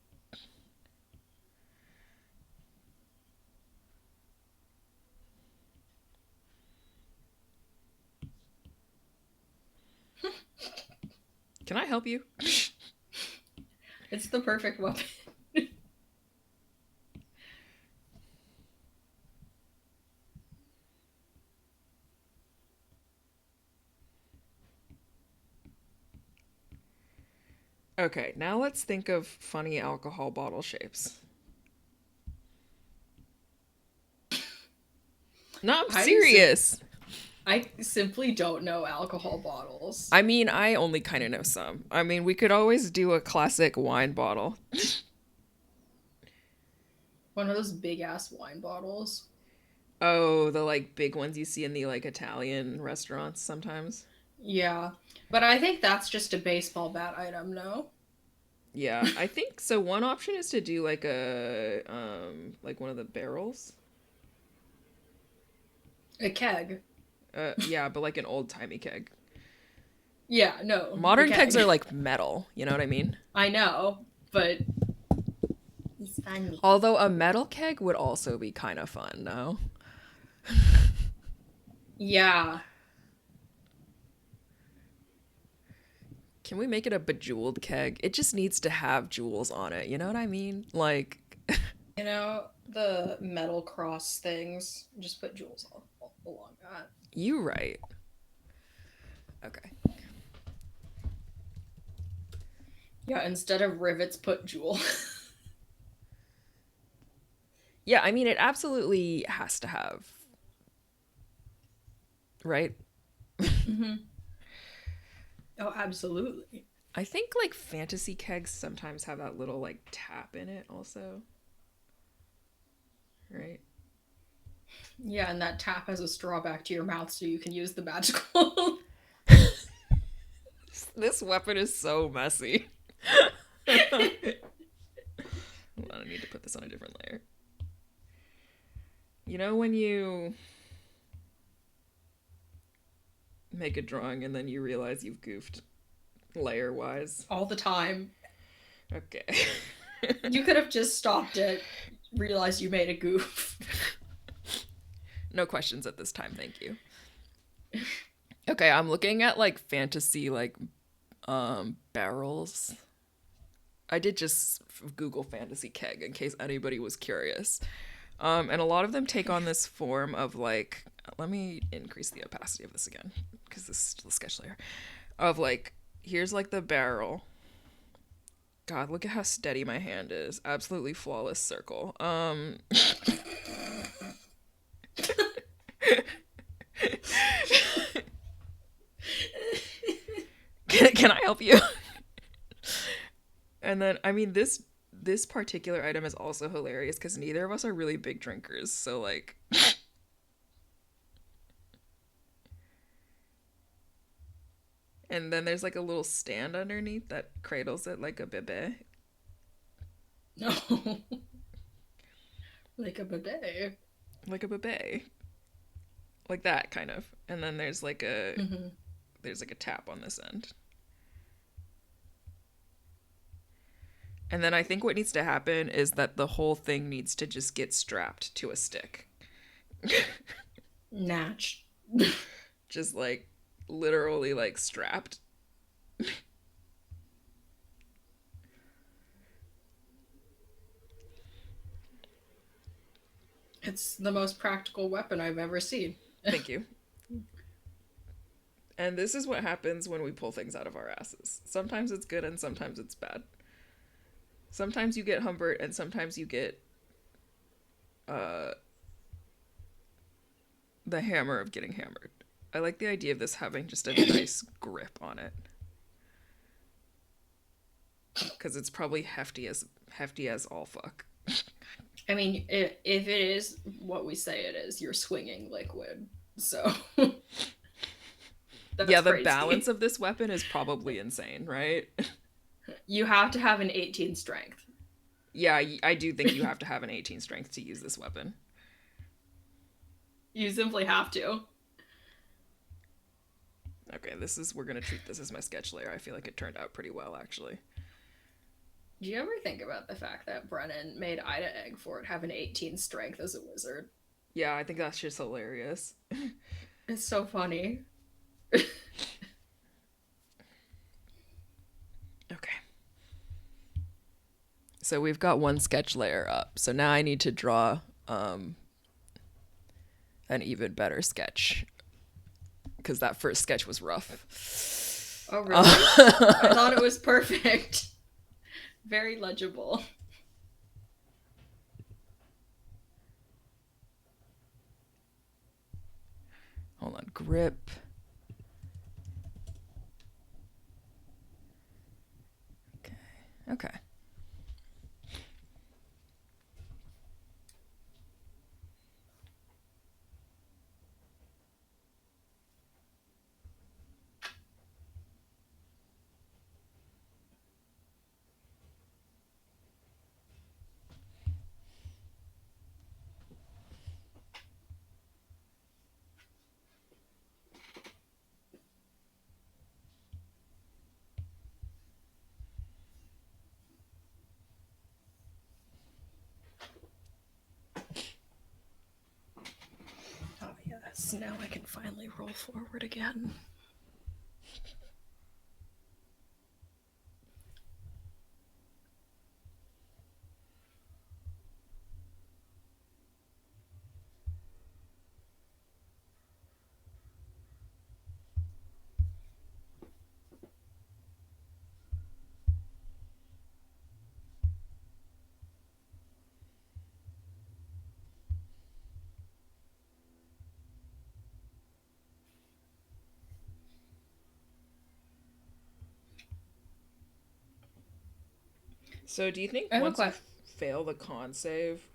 Can I help you? It's the perfect weapon. Okay, now let's think of funny alcohol bottle shapes. No, I'm I sim- serious. I simply don't know alcohol bottles. I mean, I only kind of know some. I mean, we could always do a classic wine bottle. One of those big ass wine bottles. Oh, the like big ones you see in the like Italian restaurants sometimes. Yeah, but I think that's just a baseball bat item, no? Yeah, I think so. One option is to do like one of the barrels. A keg. Yeah, but like an old-timey keg. Yeah, no, the Modern kegs are keg. like metal, you know what I mean? I know, but it's funny. Although a metal keg would also be kind of fun, no? Yeah. Can we make it a bejeweled keg? It just needs to have jewels on it, you know what I mean? Like, You know, the metal cross things, just put jewels all along that. you right. Okay. Yeah, instead of rivets, put jewel. Yeah, I mean, it absolutely has to have, right? hmm Oh, absolutely. I think like fantasy kegs sometimes have that little like tap in it also, right? Yeah, and that tap has a straw back to your mouth so you can use the magical. This weapon is so messy. Hold on, I need to put this on a different layer. You know when you make a drawing and then you realize you've goofed layer wise? All the time. Okay. You could have just stopped it, realized you made a goof. No questions at this time, thank you. Okay, I'm looking at like fantasy like barrels. I did just Google fantasy keg in case anybody was curious. And a lot of them take on this form of like, let me increase the opacity of this again because this is still a sketch layer. Of like, here's like the barrel. God, look at how steady my hand is. Absolutely flawless circle. Can I help you? And then I mean this particular item is also hilarious because neither of us are really big drinkers. So like and then there's like a little stand underneath that cradles it like a bebe. No. Like a bebe. Like a bebe. Like that kind of. And then Mm-hmm. there's like a tap on this end. And then I think what needs to happen is that the whole thing needs to just get strapped to a stick. Natch. Just like literally like strapped. It's the most practical weapon I've ever seen. Thank you. And this is what happens when we pull things out of our asses. Sometimes it's good and sometimes it's bad. Sometimes you get Humbert and sometimes you get uh, the hammer of getting hammered. I like the idea of this having just a nice grip on it. Because it's probably hefty as all fuck. I mean, if it is what we say it is, you're swinging liquid. So that's Yeah, the crazy. balance of this weapon is probably insane, right? You have to have an 18 strength. Yeah, I do think you have to have an 18 strength to use this weapon. You simply have to. Okay, we're gonna treat this as my sketch layer. I feel like it turned out pretty well, actually. Do you ever think about the fact that Brennan made Ida Eggfort have an 18 strength as a wizard? Yeah, I think that's just hilarious. It's so funny. Okay. So we've got one sketch layer up. So now I need to draw an even better sketch because that first sketch was rough. Oh, really? I thought it was perfect. Very legible. Hold on, grip. Okay. Okay. Oh, yes. Now I can finally roll forward again. So do you think I have a once you question. fail the con save,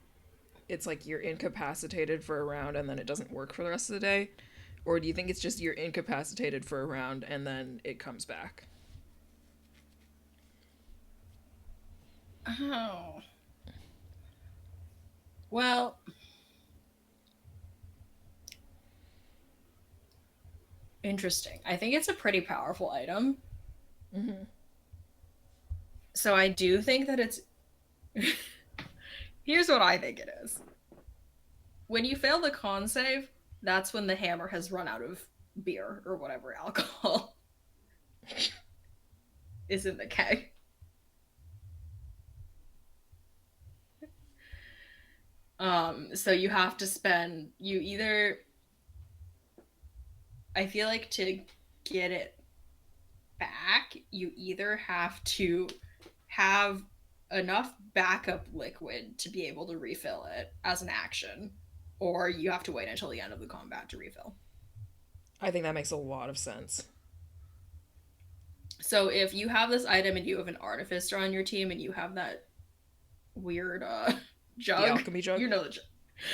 it's like you're incapacitated for a round and then it doesn't work for the rest of the day? Or do you think it's just you're incapacitated for a round and then it comes back? Oh. Well, interesting. I think it's a pretty powerful item. Mm-hmm. So I do think that it's. Here's what I think it is. When you fail the con save, that's when the hammer has run out of beer or whatever alcohol is in the keg. So you have to spend you either I feel like to get it back, you either have to have enough backup liquid to be able to refill it as an action, or you have to wait until the end of the combat to refill. I think that makes a lot of sense. So if you have this item and you have an artificer on your team and you have that weird The jug, alchemy jug? you know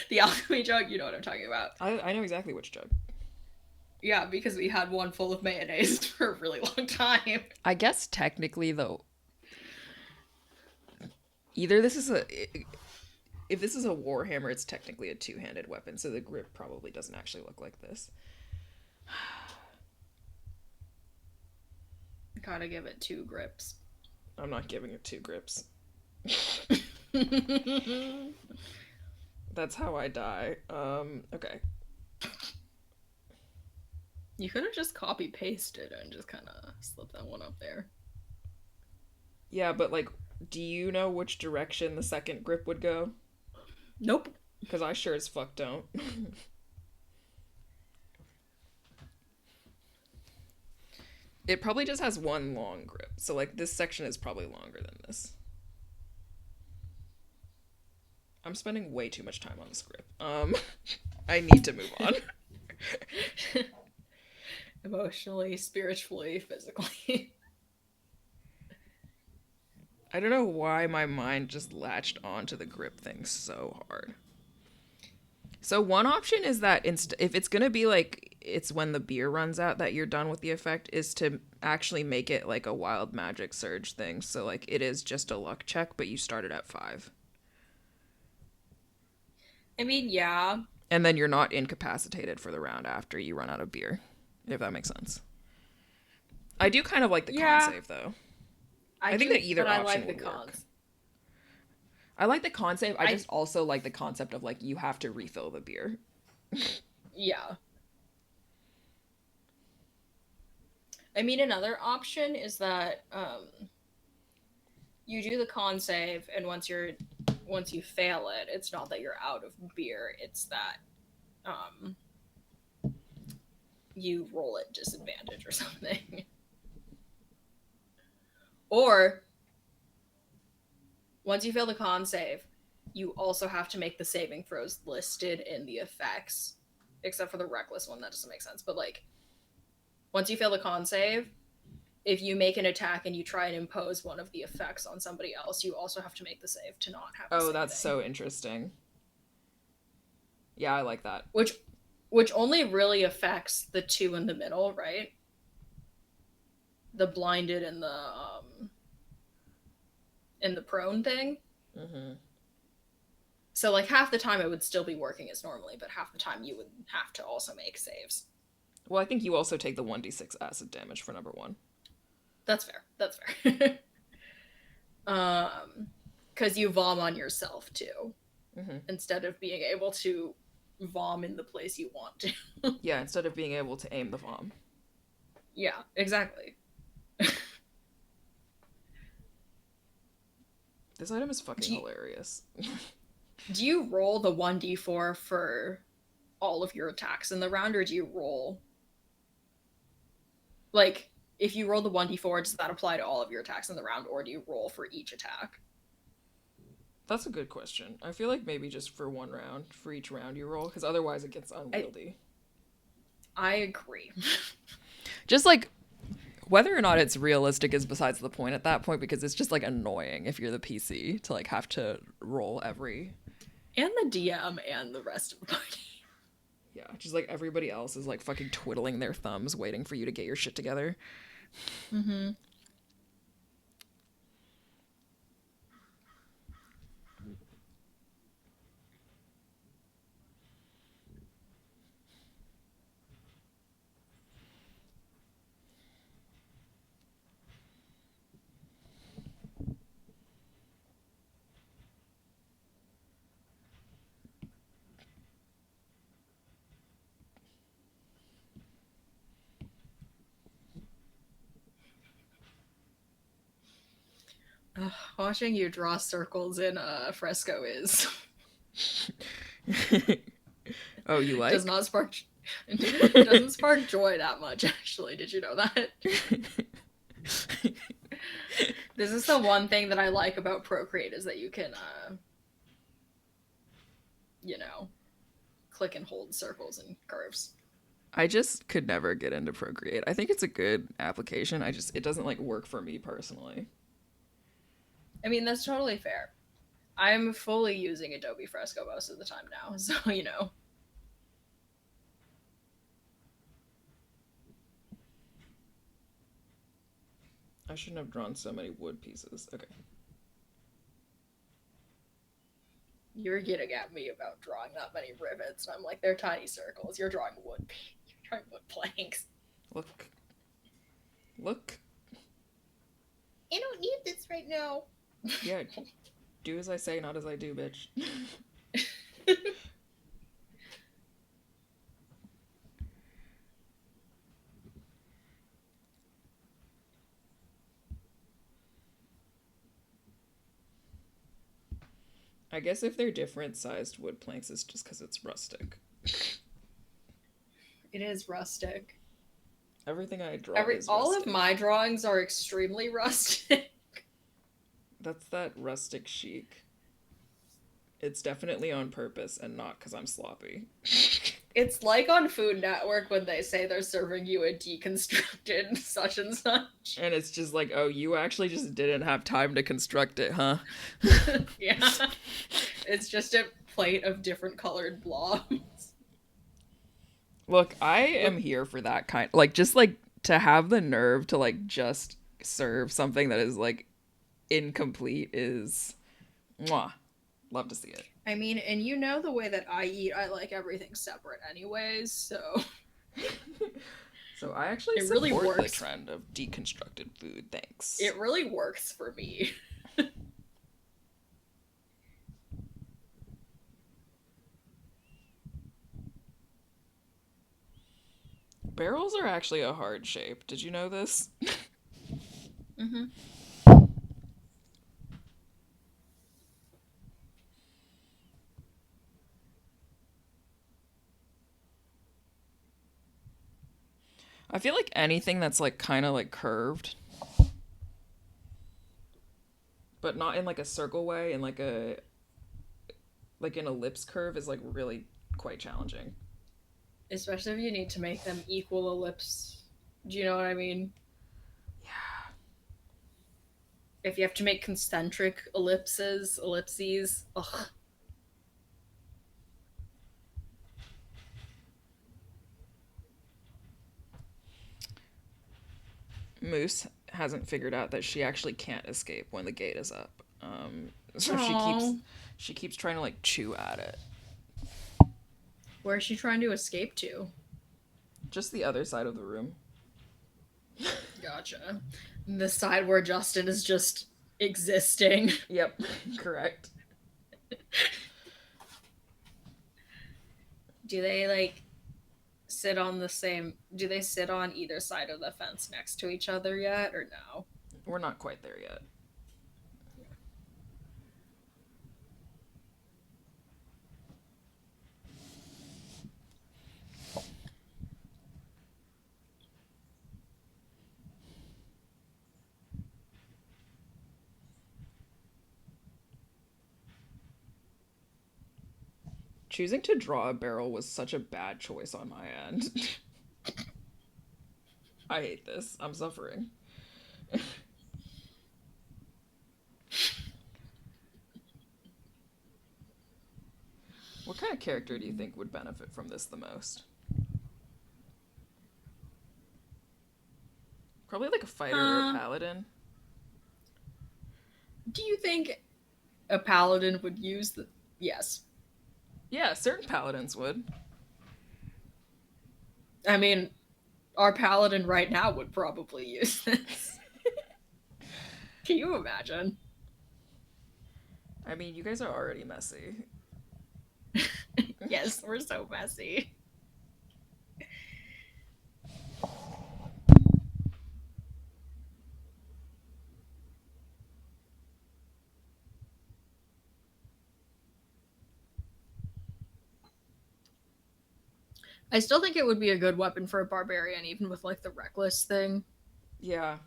the alchemy jug, you know what I'm talking about. I know exactly which jug. Yeah, because we had one full of mayonnaise for a really long time. I guess technically though, either this is a if this is a warhammer, it's technically a two-handed weapon, so the grip probably doesn't actually look like this. Gotta give it 2 grips. I'm not giving it two grips. That's how I die. Okay. You could have just copy pasted and just kind of slipped that one up there. Yeah, but like, do you know which direction the second grip would go? Nope. Because I sure as fuck don't. It probably just has one long grip. So, like, this section is probably longer than this. I'm spending way too much time on this grip. I need to move on. Emotionally, spiritually, physically. I don't know why my mind just latched onto the grip thing so hard. So one option is that if it's going to be like it's when the beer runs out that you're done with the effect, is to actually make it like a wild magic surge thing. So like it is just a luck check, but you started at 5. I mean, yeah. And then you're not incapacitated for the round after you run out of beer, if that makes sense. I do kind of like the con save, though. I think that either option would work. I like the con save. I just also like the concept of, like, you have to refill the beer. Yeah. I mean, another option is that you do the con save, and once you fail it, it's not that you're out of beer, it's that you roll at disadvantage or something. Or once you fail the con save, you also have to make the saving throws listed in the effects, except for the reckless one. That doesn't make sense. But, like, once you fail the con save, if you make an attack and you try and impose one of the effects on somebody else, you also have to make the save to not have the that's so interesting. Yeah, I like that. Which only really affects the two in the middle, right? The blinded and the prone thing. Mm-hmm. So, like, half the time it would still be working as normally, but half the time you would have to also make saves. Well, I think you also take the 1d6 acid damage for number 1. That's fair. Because you vom on yourself, too. Mm-hmm. Instead of being able to vom in the place you want to. Yeah, instead of being able to aim the vom. Yeah, exactly. This item is fucking hilarious. Do you roll the 1d4 for all of your attacks in the round, or do you roll... Like, if you roll the 1d4, does that apply to all of your attacks in the round, or do you roll for each attack? That's a good question. I feel like maybe just for one round, for each round you roll, because otherwise it gets unwieldy. I agree. Just, like, whether or not it's realistic is besides the point at that point, because it's just, like, annoying if you're the PC to, like, have to roll every... And the DM and the rest of the party. Yeah, just, like, everybody else is, like, fucking twiddling their thumbs waiting for you to get your shit together. Mm-hmm. Watching you draw circles in a fresco is... Oh, you like? Does not spark... It doesn't spark joy that much, actually. Did you know that? This is the one thing that I like about Procreate, is that you can, click and hold circles and curves. I just could never get into Procreate. I think it's a good application. It doesn't, like, work for me personally. I mean, that's totally fair. I'm fully using Adobe Fresco most of the time now, so, I shouldn't have drawn so many wood pieces. Okay. You're getting at me about drawing that many rivets, and I'm like, they're tiny circles. You're drawing wood planks. Look. I don't need this right now. Yeah, do as I say, not as I do, bitch. I guess if they're different sized wood planks, it's just because it's rustic. It is rustic. Everything I draw is rustic. All of my drawings are extremely rustic. That's that rustic chic. It's definitely on purpose and not because I'm sloppy. It's like on Food Network when they say they're serving you a deconstructed such and such. And it's just like, oh, you actually just didn't have time to construct it, huh? Yeah. It's just a plate of different colored blobs. Look, I am here for that kind. Like, just, like, to have the nerve to, like, just serve something that is, like, incomplete is... Mwah. Love to see it. I mean, and you know the way that I eat, I like everything separate anyways, so So I actually it really support the works. trend of deconstructed food. Thanks. It really works for me. Barrels are actually a hard shape. Did you know this? Mm-hmm. I feel like anything that's like kind of like curved, but not in like a circle way, in like an ellipse curve is like really quite challenging. Especially if you need to make them equal ellipse. Do you know what I mean? Yeah. If you have to make concentric ellipses, ugh. Moose hasn't figured out that she actually can't escape when the gate is up. So Aww. she keeps trying to like chew at it. Where is she trying to escape to? Just the other side of the room. Gotcha. The side where Justin is just existing. Yep, correct. Do they like sit on the same? Do they sit on either side of the fence next to each other yet, or no? We're not quite there yet. Choosing to draw a barrel was such a bad choice on my end. I hate this. I'm suffering. What kind of character do you think would benefit from this the most? Probably like a fighter or a paladin. Do you think a paladin would use the? Yes. Yeah, certain paladins would. I mean, our paladin right now would probably use this. Can you imagine? I mean, you guys are already messy. Yes, we're so messy. I still think it would be a good weapon for a barbarian, even with like the reckless thing. Yeah.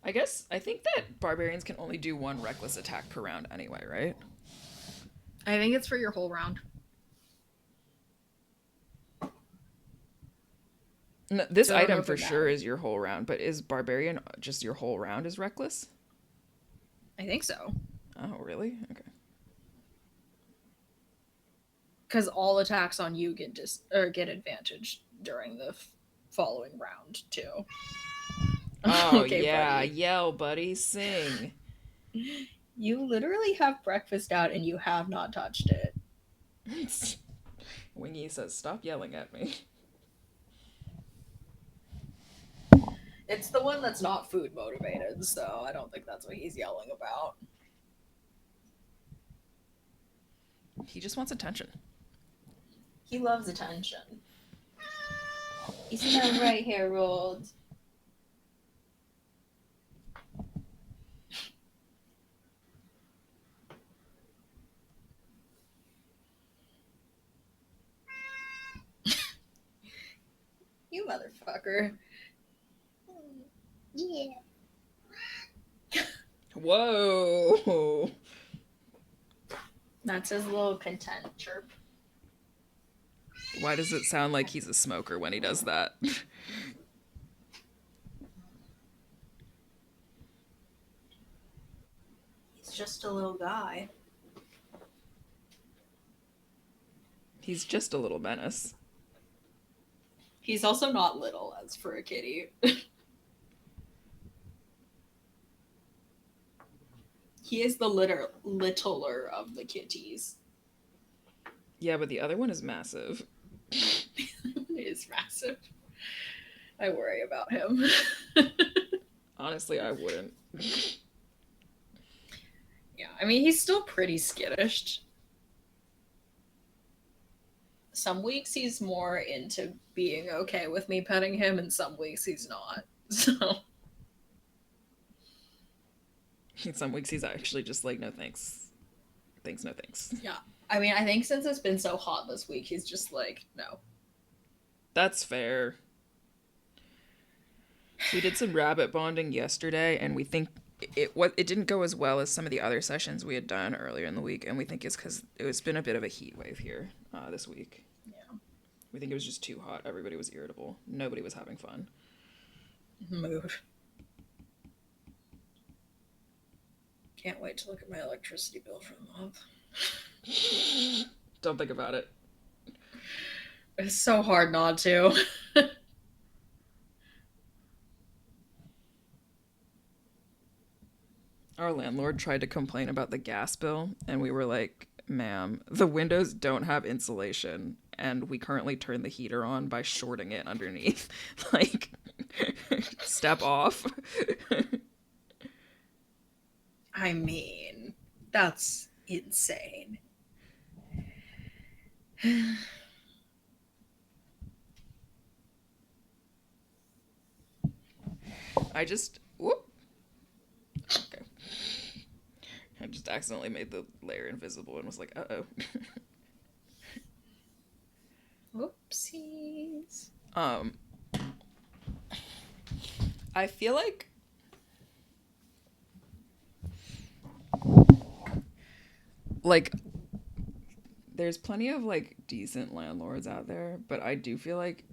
I think that barbarians can only do one reckless attack per round anyway, right? I think it's for your whole round. No, this So I don't know item if for it sure matters. is your whole round, but is barbarian just your whole round is reckless? I think so. Oh, really? Okay. Because all attacks on you get advantage during the following round too. Oh, Okay, yeah. buddy. Yell, buddy. Sing. You literally have breakfast out and you have not touched it. Wingy says, stop yelling at me. It's the one that's not food motivated, so I don't think that's what he's yelling about. He just wants attention. He loves attention. You see my right hair rolled. You motherfucker. Yeah. Whoa. That's his little content chirp. Why does it sound like he's a smoker when he does that? He's just a little guy. He's just a little menace. He's also not little, as for a kitty. He is the littler of the kitties. Yeah, but the other one is massive. It is massive. I worry about him. Honestly, I wouldn't. Yeah, I mean, he's still pretty skittish. Some weeks he's more into being okay with me petting him, and some weeks he's not. So Some weeks he's actually just like, no thanks. Thanks, no thanks. yeah. I mean, I think since it's been so hot this week, he's just like, no. That's fair. We did some rabbit bonding yesterday, and we think it didn't go as well as some of the other sessions we had done earlier in the week, and we think it's because it's been a bit of a heat wave here this week. Yeah. We think it was just too hot. Everybody was irritable. Nobody was having fun. Mood. Can't wait to look at my electricity bill for the month. Don't think about it. It's so hard not to. Our landlord tried to complain about the gas bill, and we were like, ma'am, the windows don't have insulation, and we currently turn the heater on by shorting it underneath. Like, step off. I mean, that's insane. Whoop. Okay. I just accidentally made the layer invisible and was like, uh-oh. Whoopsies. I feel like there's plenty of like decent landlords out there, but I do feel like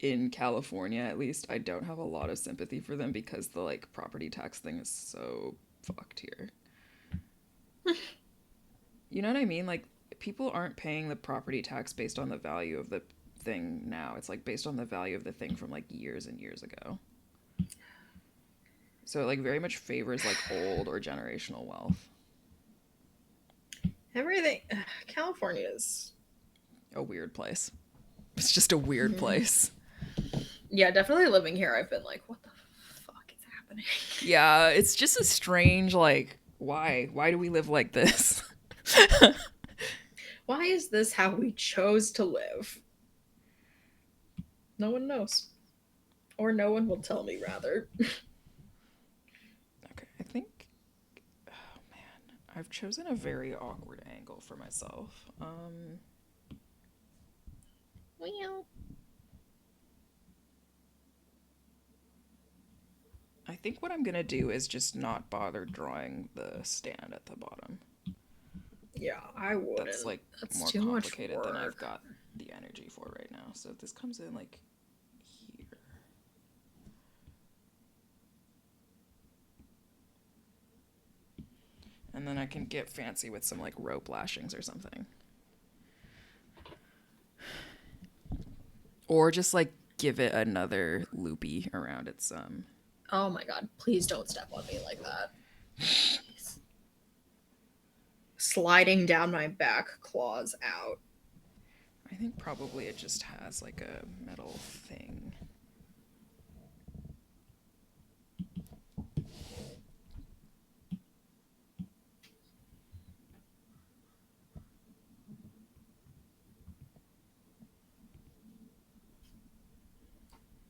in California at least I don't have a lot of sympathy for them because the like property tax thing is so fucked here. You know what I mean? Like people aren't paying the property tax based on the value of the thing now. It's like based on the value of the thing from like years and years ago. So it like very much favors like old or generational wealth. Everything. California is A weird place. It's just a weird place. Yeah, definitely living here, I've been like, what the fuck is happening? Yeah, it's just a strange, like, why? Why do we live like this? Why is this how we chose to live? No one knows. Or no one will tell me, rather. Okay, I think... Oh, man. I've chosen a very awkward angle for myself. Well... I think what I'm gonna do is just not bother drawing the stand at the bottom. Yeah, I wouldn't. That's like more too complicated much than work. I've got the energy for right now. So this comes in like here. And then I can get fancy with some like rope lashings or something. Or just like give it another loopy around its Oh my god, please don't step on me like that. Sliding down my back, claws out. I think probably it just has like a metal thing.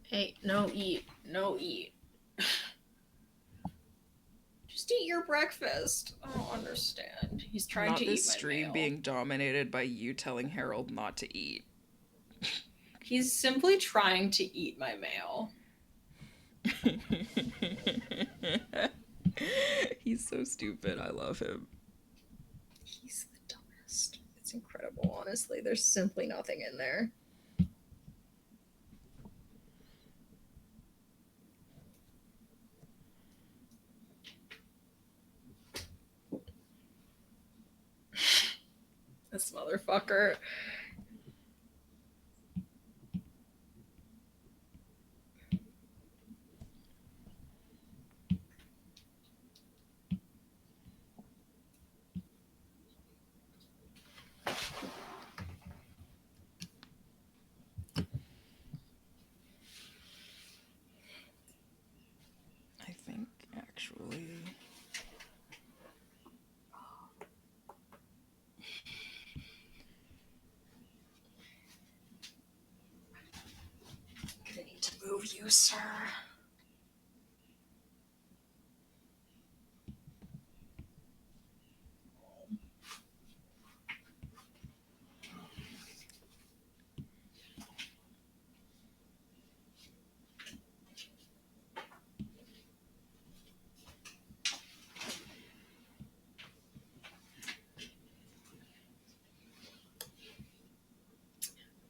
Hey, no eat. No eat. Just eat your breakfast. I don't understand. He's trying Not to this eat my stream mail. being dominated by you telling Harold not to eat. He's simply trying to eat my mail. He's so stupid. I love him. He's the dumbest. It's incredible, honestly. There's simply nothing in there. This motherfucker. Casually. I need to move you, sir.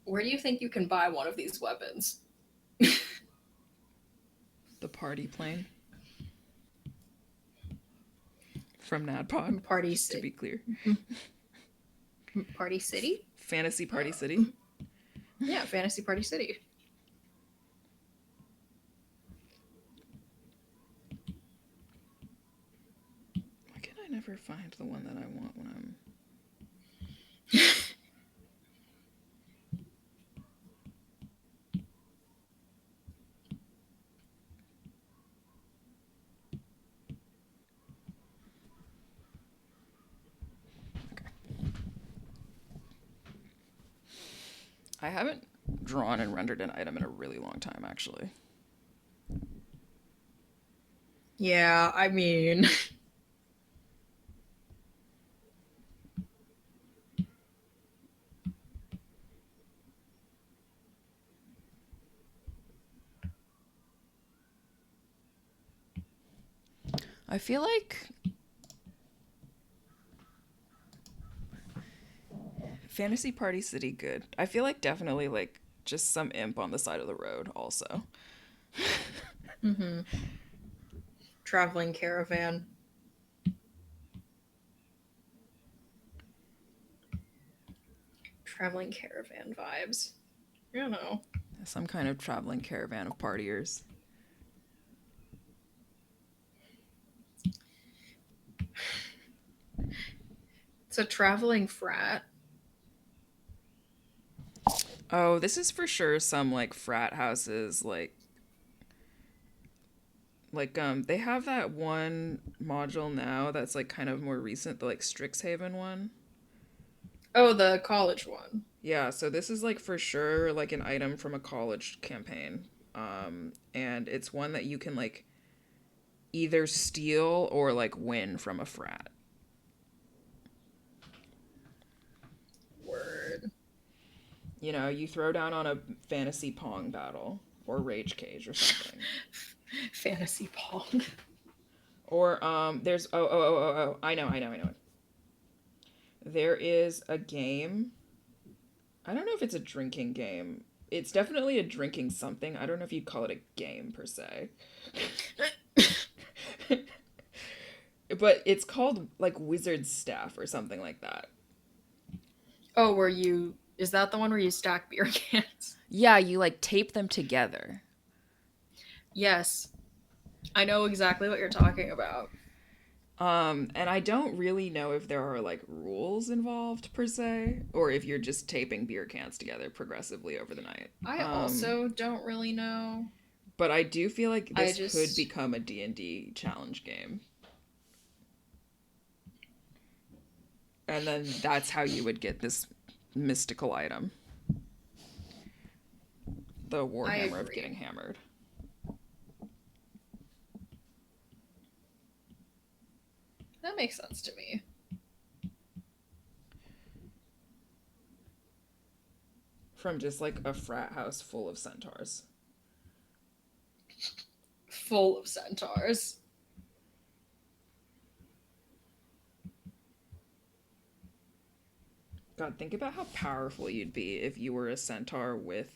Where do you think you can buy one of these weapons? The party plane. From NADPOD. Party just City. To be clear. Party City? Fantasy Party City? Yeah, Fantasy Party City. Why can I never find the one that I want when I'm... I haven't drawn and rendered an item in a really long time, actually. Yeah, I mean... I feel like Fantasy Party City good. I feel like definitely like just some imp on the side of the road also. Mm-hmm. Traveling caravan. Traveling caravan vibes. I don't know. Some kind of traveling caravan of partiers. It's a traveling frat. Oh, this is for sure some like frat houses like they have that one module now that's like kind of more recent, the like Strixhaven one. Oh, the college one. Yeah, so this is like for sure like an item from a college campaign. And it's one that you can like either steal or like win from a frat. Word. You know, you throw down on a fantasy pong battle or rage cage or something. Fantasy pong. Or there's I know. There is a game. I don't know if it's a drinking game. It's definitely a drinking something. I don't know if you'd call it a game per se. But it's called like Wizard's Staff or something like that. Oh, where you... Is that the one where you stack beer cans? Yeah, you like tape them together. Yes. I know exactly what you're talking about. And I don't really know if there are like rules involved per se, or if you're just taping beer cans together progressively over the night. I also don't really know. But I do feel like this could become a D&D challenge game. And then that's how you would get this mystical item. The Warhammer of getting hammered. That makes sense to me. From just like a frat house full of centaurs. Full of centaurs. God, think about how powerful you'd be if you were a centaur with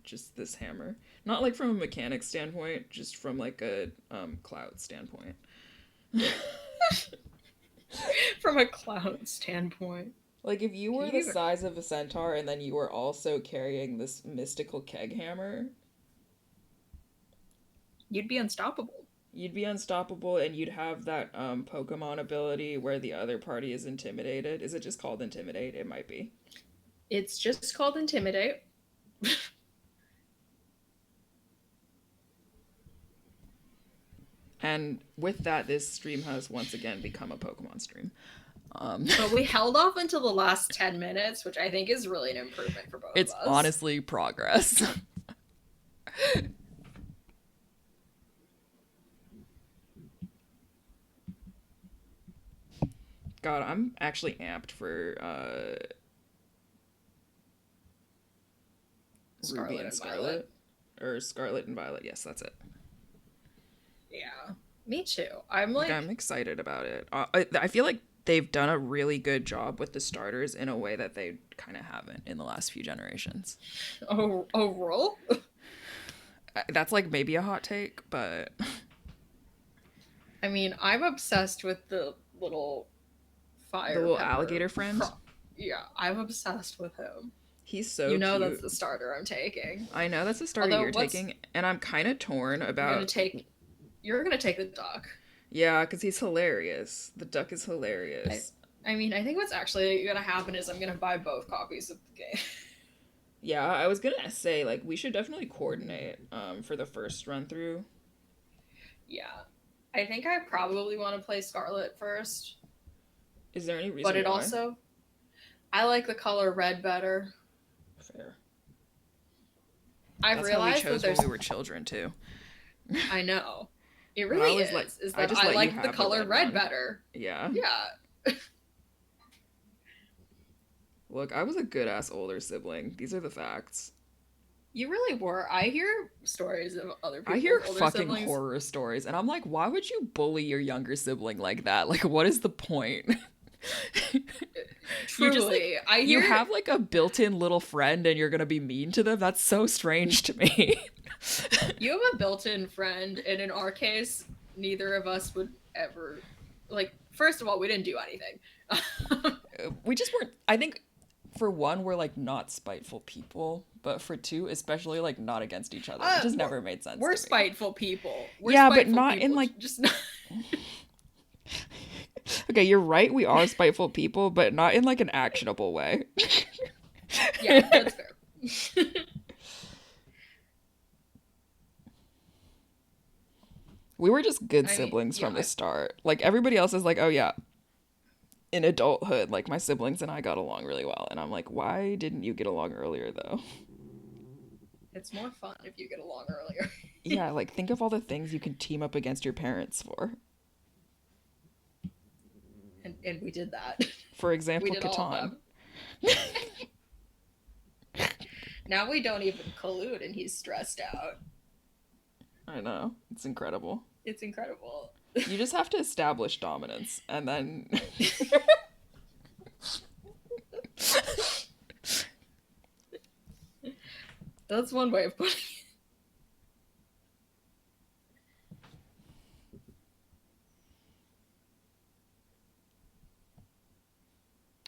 just this hammer. Not like from a mechanic standpoint, just from like a clout standpoint. From a clout standpoint. Like if you were the size of a centaur and then you were also carrying this mystical keg hammer, you'd be unstoppable. You'd be unstoppable, and you'd have that Pokemon ability where the other party is intimidated. Is it just called Intimidate? It might be. It's just called Intimidate. And with that, this stream has once again become a Pokemon stream. But we held off until the last 10 minutes, which I think is really an improvement for both of us. It's honestly progress. God, I'm actually amped for Ruby and Scarlet. Or Scarlet and Violet. Yes, that's it. Yeah, me too. I'm excited about it. I feel like they've done a really good job with the starters in a way that they kind of haven't in the last few generations. Oh, roll? That's like maybe a hot take, but I mean, I'm obsessed with the little the little alligator friend. Yeah, I'm obsessed with him. He's so cute. That's the starter I'm taking. I know that's the starter you're taking, and I'm kind of torn about. You're gonna take the duck. Yeah, because he's hilarious. The duck is hilarious. I mean, I think what's actually gonna happen is I'm gonna buy both copies of the game. Yeah, I was gonna say, like, we should definitely coordinate for the first run through. Yeah. I think I probably want to play Scarlet first. Is there any reason But why? Also, I like the color red better. Fair. I've realized how we chose that when we were children, too. I know. It really is. I like the color red better. Yeah. Yeah. Look, I was a good-ass older sibling. These are the facts. You really were. I hear stories of other people. I hear fucking horror stories, and I'm like, why would you bully your younger sibling like that? Like, what is the point? Truly, you have like a built-in little friend, and you're gonna be mean to them? That's so strange to me. You have a built-in friend, and in our case, neither of us would ever, like, first of all, we didn't do anything. We just weren't, I think, for one, we're like not spiteful people, but for two, especially like not against each other. It just never made sense. We're spiteful people. But not in like just not. Okay, you're right. We are spiteful people, but not in like an actionable way. Yeah, that's fair. We were just good siblings from the start. Like everybody else is like, oh yeah, in adulthood, like my siblings and I got along really well, and I'm like, why didn't you get along earlier though? It's more fun if you get along earlier. Yeah, like think of all the things you can team up against your parents for. And we did that. For example, Catan. Now we don't even collude and he's stressed out. I know. It's incredible. It's incredible. You just have to establish dominance and then... That's one way of putting it.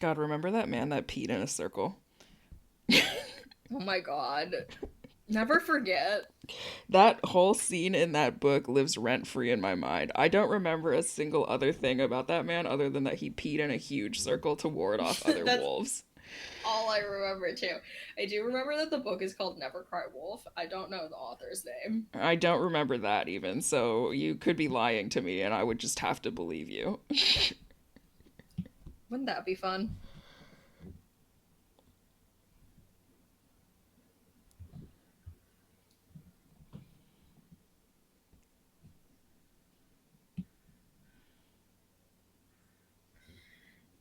God, remember that man that peed in a circle? Oh my god. Never forget. That whole scene in that book lives rent-free in my mind. I don't remember a single other thing about that man other than that he peed in a huge circle to ward off other wolves. All I remember too. I do remember that the book is called Never Cry Wolf. I don't know the author's name. I don't remember that even, so you could be lying to me and I would just have to believe you. Wouldn't that be fun?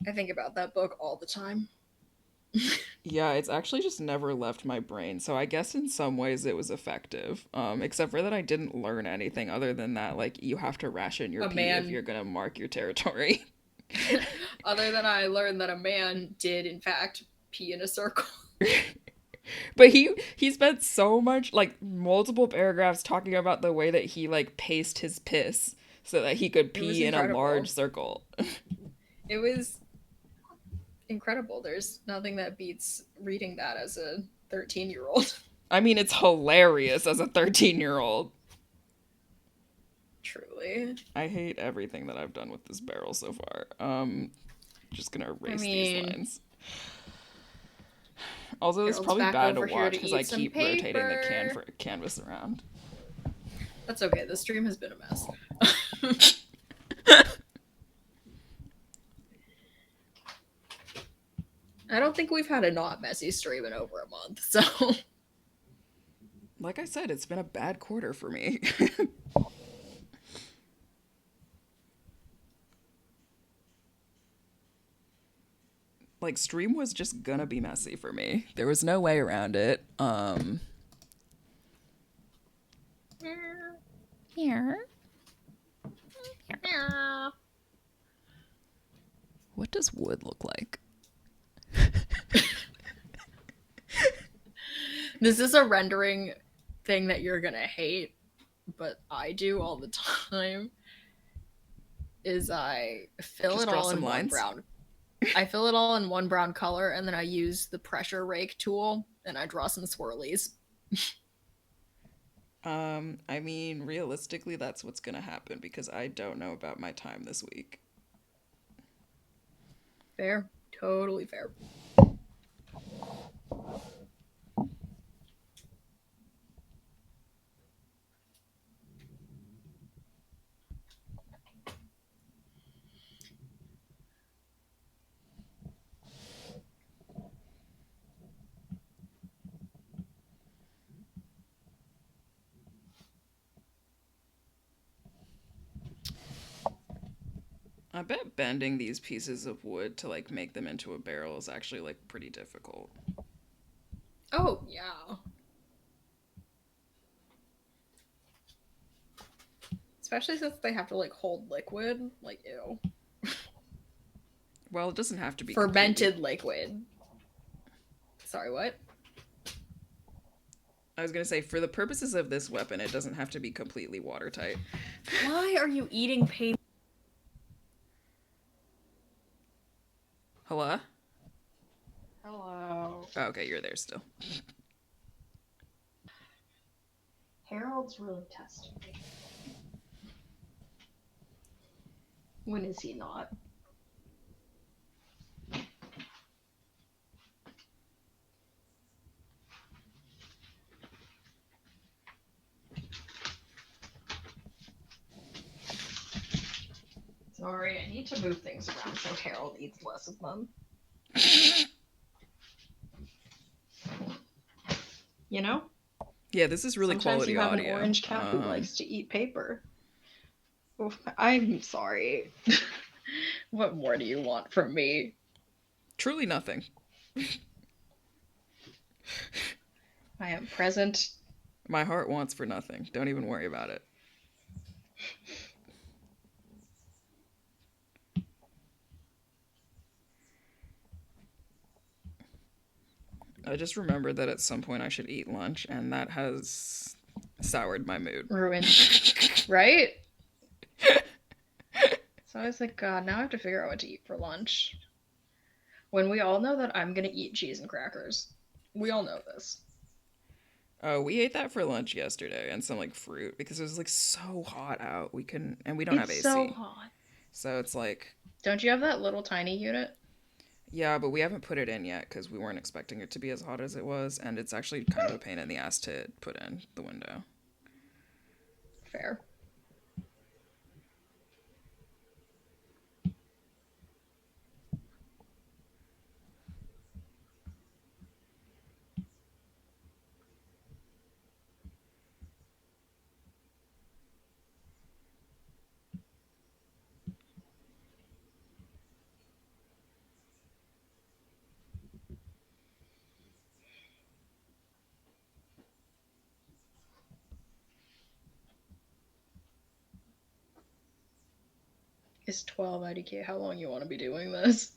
I think about that book all the time. Yeah, it's actually just never left my brain. So I guess in some ways it was effective. Except for that I didn't learn anything other than that, like, you have to ration your pee if you're gonna mark your territory. Other than I learned that a man did, in fact, pee in a circle. But he spent so much, like, multiple paragraphs talking about the way that he, like, paced his piss so that he could pee in a large circle. It was incredible. There's nothing that beats reading that as a 13-year-old. I mean, it's hilarious as a 13-year-old. Truly. I hate everything that I've done with this barrel so far. Just gonna erase these lines. Also, it's probably bad to watch because I keep rotating the canvas around. That's okay. The stream has been a mess. I don't think we've had a not messy stream in over a month, so. Like I said, it's been a bad quarter for me. Like, stream was just gonna be messy for me. There was no way around it. Here. What does wood look like? This is a rendering thing that you're gonna hate, but I do all the time. Is I fill Just it draw all some in one lines? brown. I fill it all in one brown color, and then I use the pressure rake tool, and I draw some swirlies. I mean, realistically, that's what's gonna happen because I don't know about my time this week. Fair. Totally fair. I bet bending these pieces of wood to like make them into a barrel is actually like pretty difficult. Oh, yeah. Especially since they have to like hold liquid. Like, ew. Well, it doesn't have to be Fermented completely... liquid. Sorry, what? I was gonna say, for the purposes of this weapon, it doesn't have to be completely watertight. Why are you eating paper? Hello? Hello. Oh, okay, you're there still. Harold's really testing me. When is he not? Sorry, I need to move things around so Harold eats less of them. You know? Yeah, this is really Sometimes quality you have audio. an orange cat who likes to eat paper. Oh, I'm sorry. What more do you want from me? Truly nothing. I am present. My heart wants for nothing. Don't even worry about it. I just remembered that at some point I should eat lunch, and that has soured my mood. Ruined. Right? So I was like, God, now I have to figure out what to eat for lunch. When we all know that I'm gonna eat cheese and crackers. We all know this. Oh, we ate that for lunch yesterday, and some like fruit because it was like so hot out. We couldn't, and we don't have AC. It's so hot. So it's like, don't you have that little tiny unit? Yeah, but we haven't put it in yet because we weren't expecting it to be as hot as it was, and it's actually kind of a pain in the ass to put in the window. Fair. It's 12 IDK. How long you want to be doing this?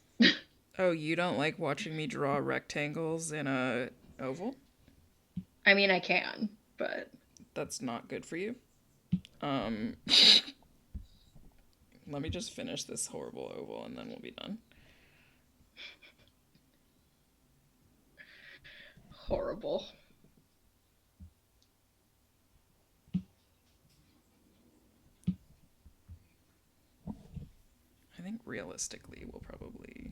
Oh, you don't like watching me draw rectangles in a oval? I mean, I can, but... That's not good for you. Let me just finish this horrible oval and then we'll be done. Horrible. I think realistically we'll probably...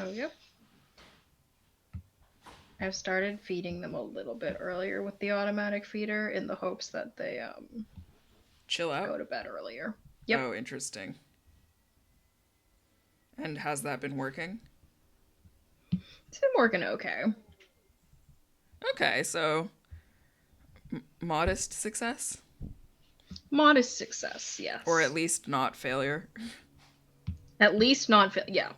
Oh, yep. I've started feeding them a little bit earlier with the automatic feeder in the hopes that they Chill out. go to bed earlier. Yep. Oh, interesting. And has that been working? It's been working okay. Okay, so modest success? Modest success, yes. Or at least not failure? At least not yeah.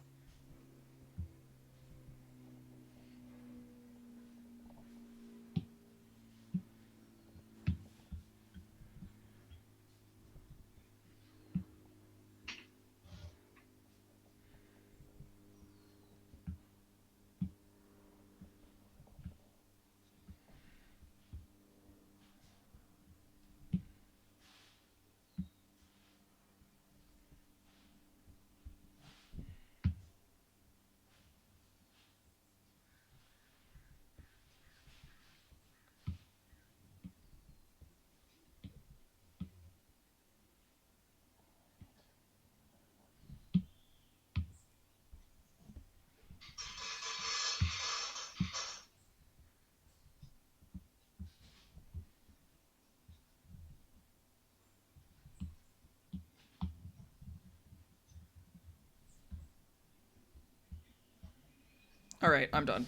All right, I'm done.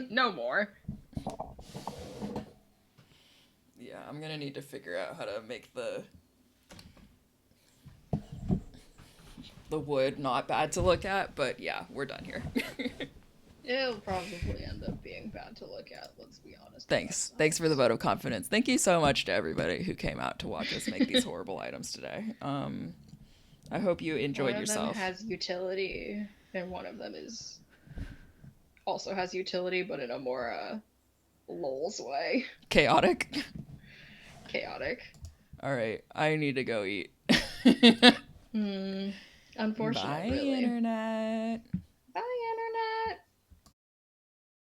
No more. Yeah, I'm gonna need to figure out how to make the wood not bad to look at, but yeah, we're done here. It'll probably end up being bad to look at, let's be honest. Thanks for the vote of confidence. Thank you so much to everybody who came out to watch us make these horrible items today. I hope you enjoyed yourself. One of them has utility, and one of them also has utility, but in a more lols way. Chaotic. All right, I need to go eat. Unfortunately. Bye, Internet.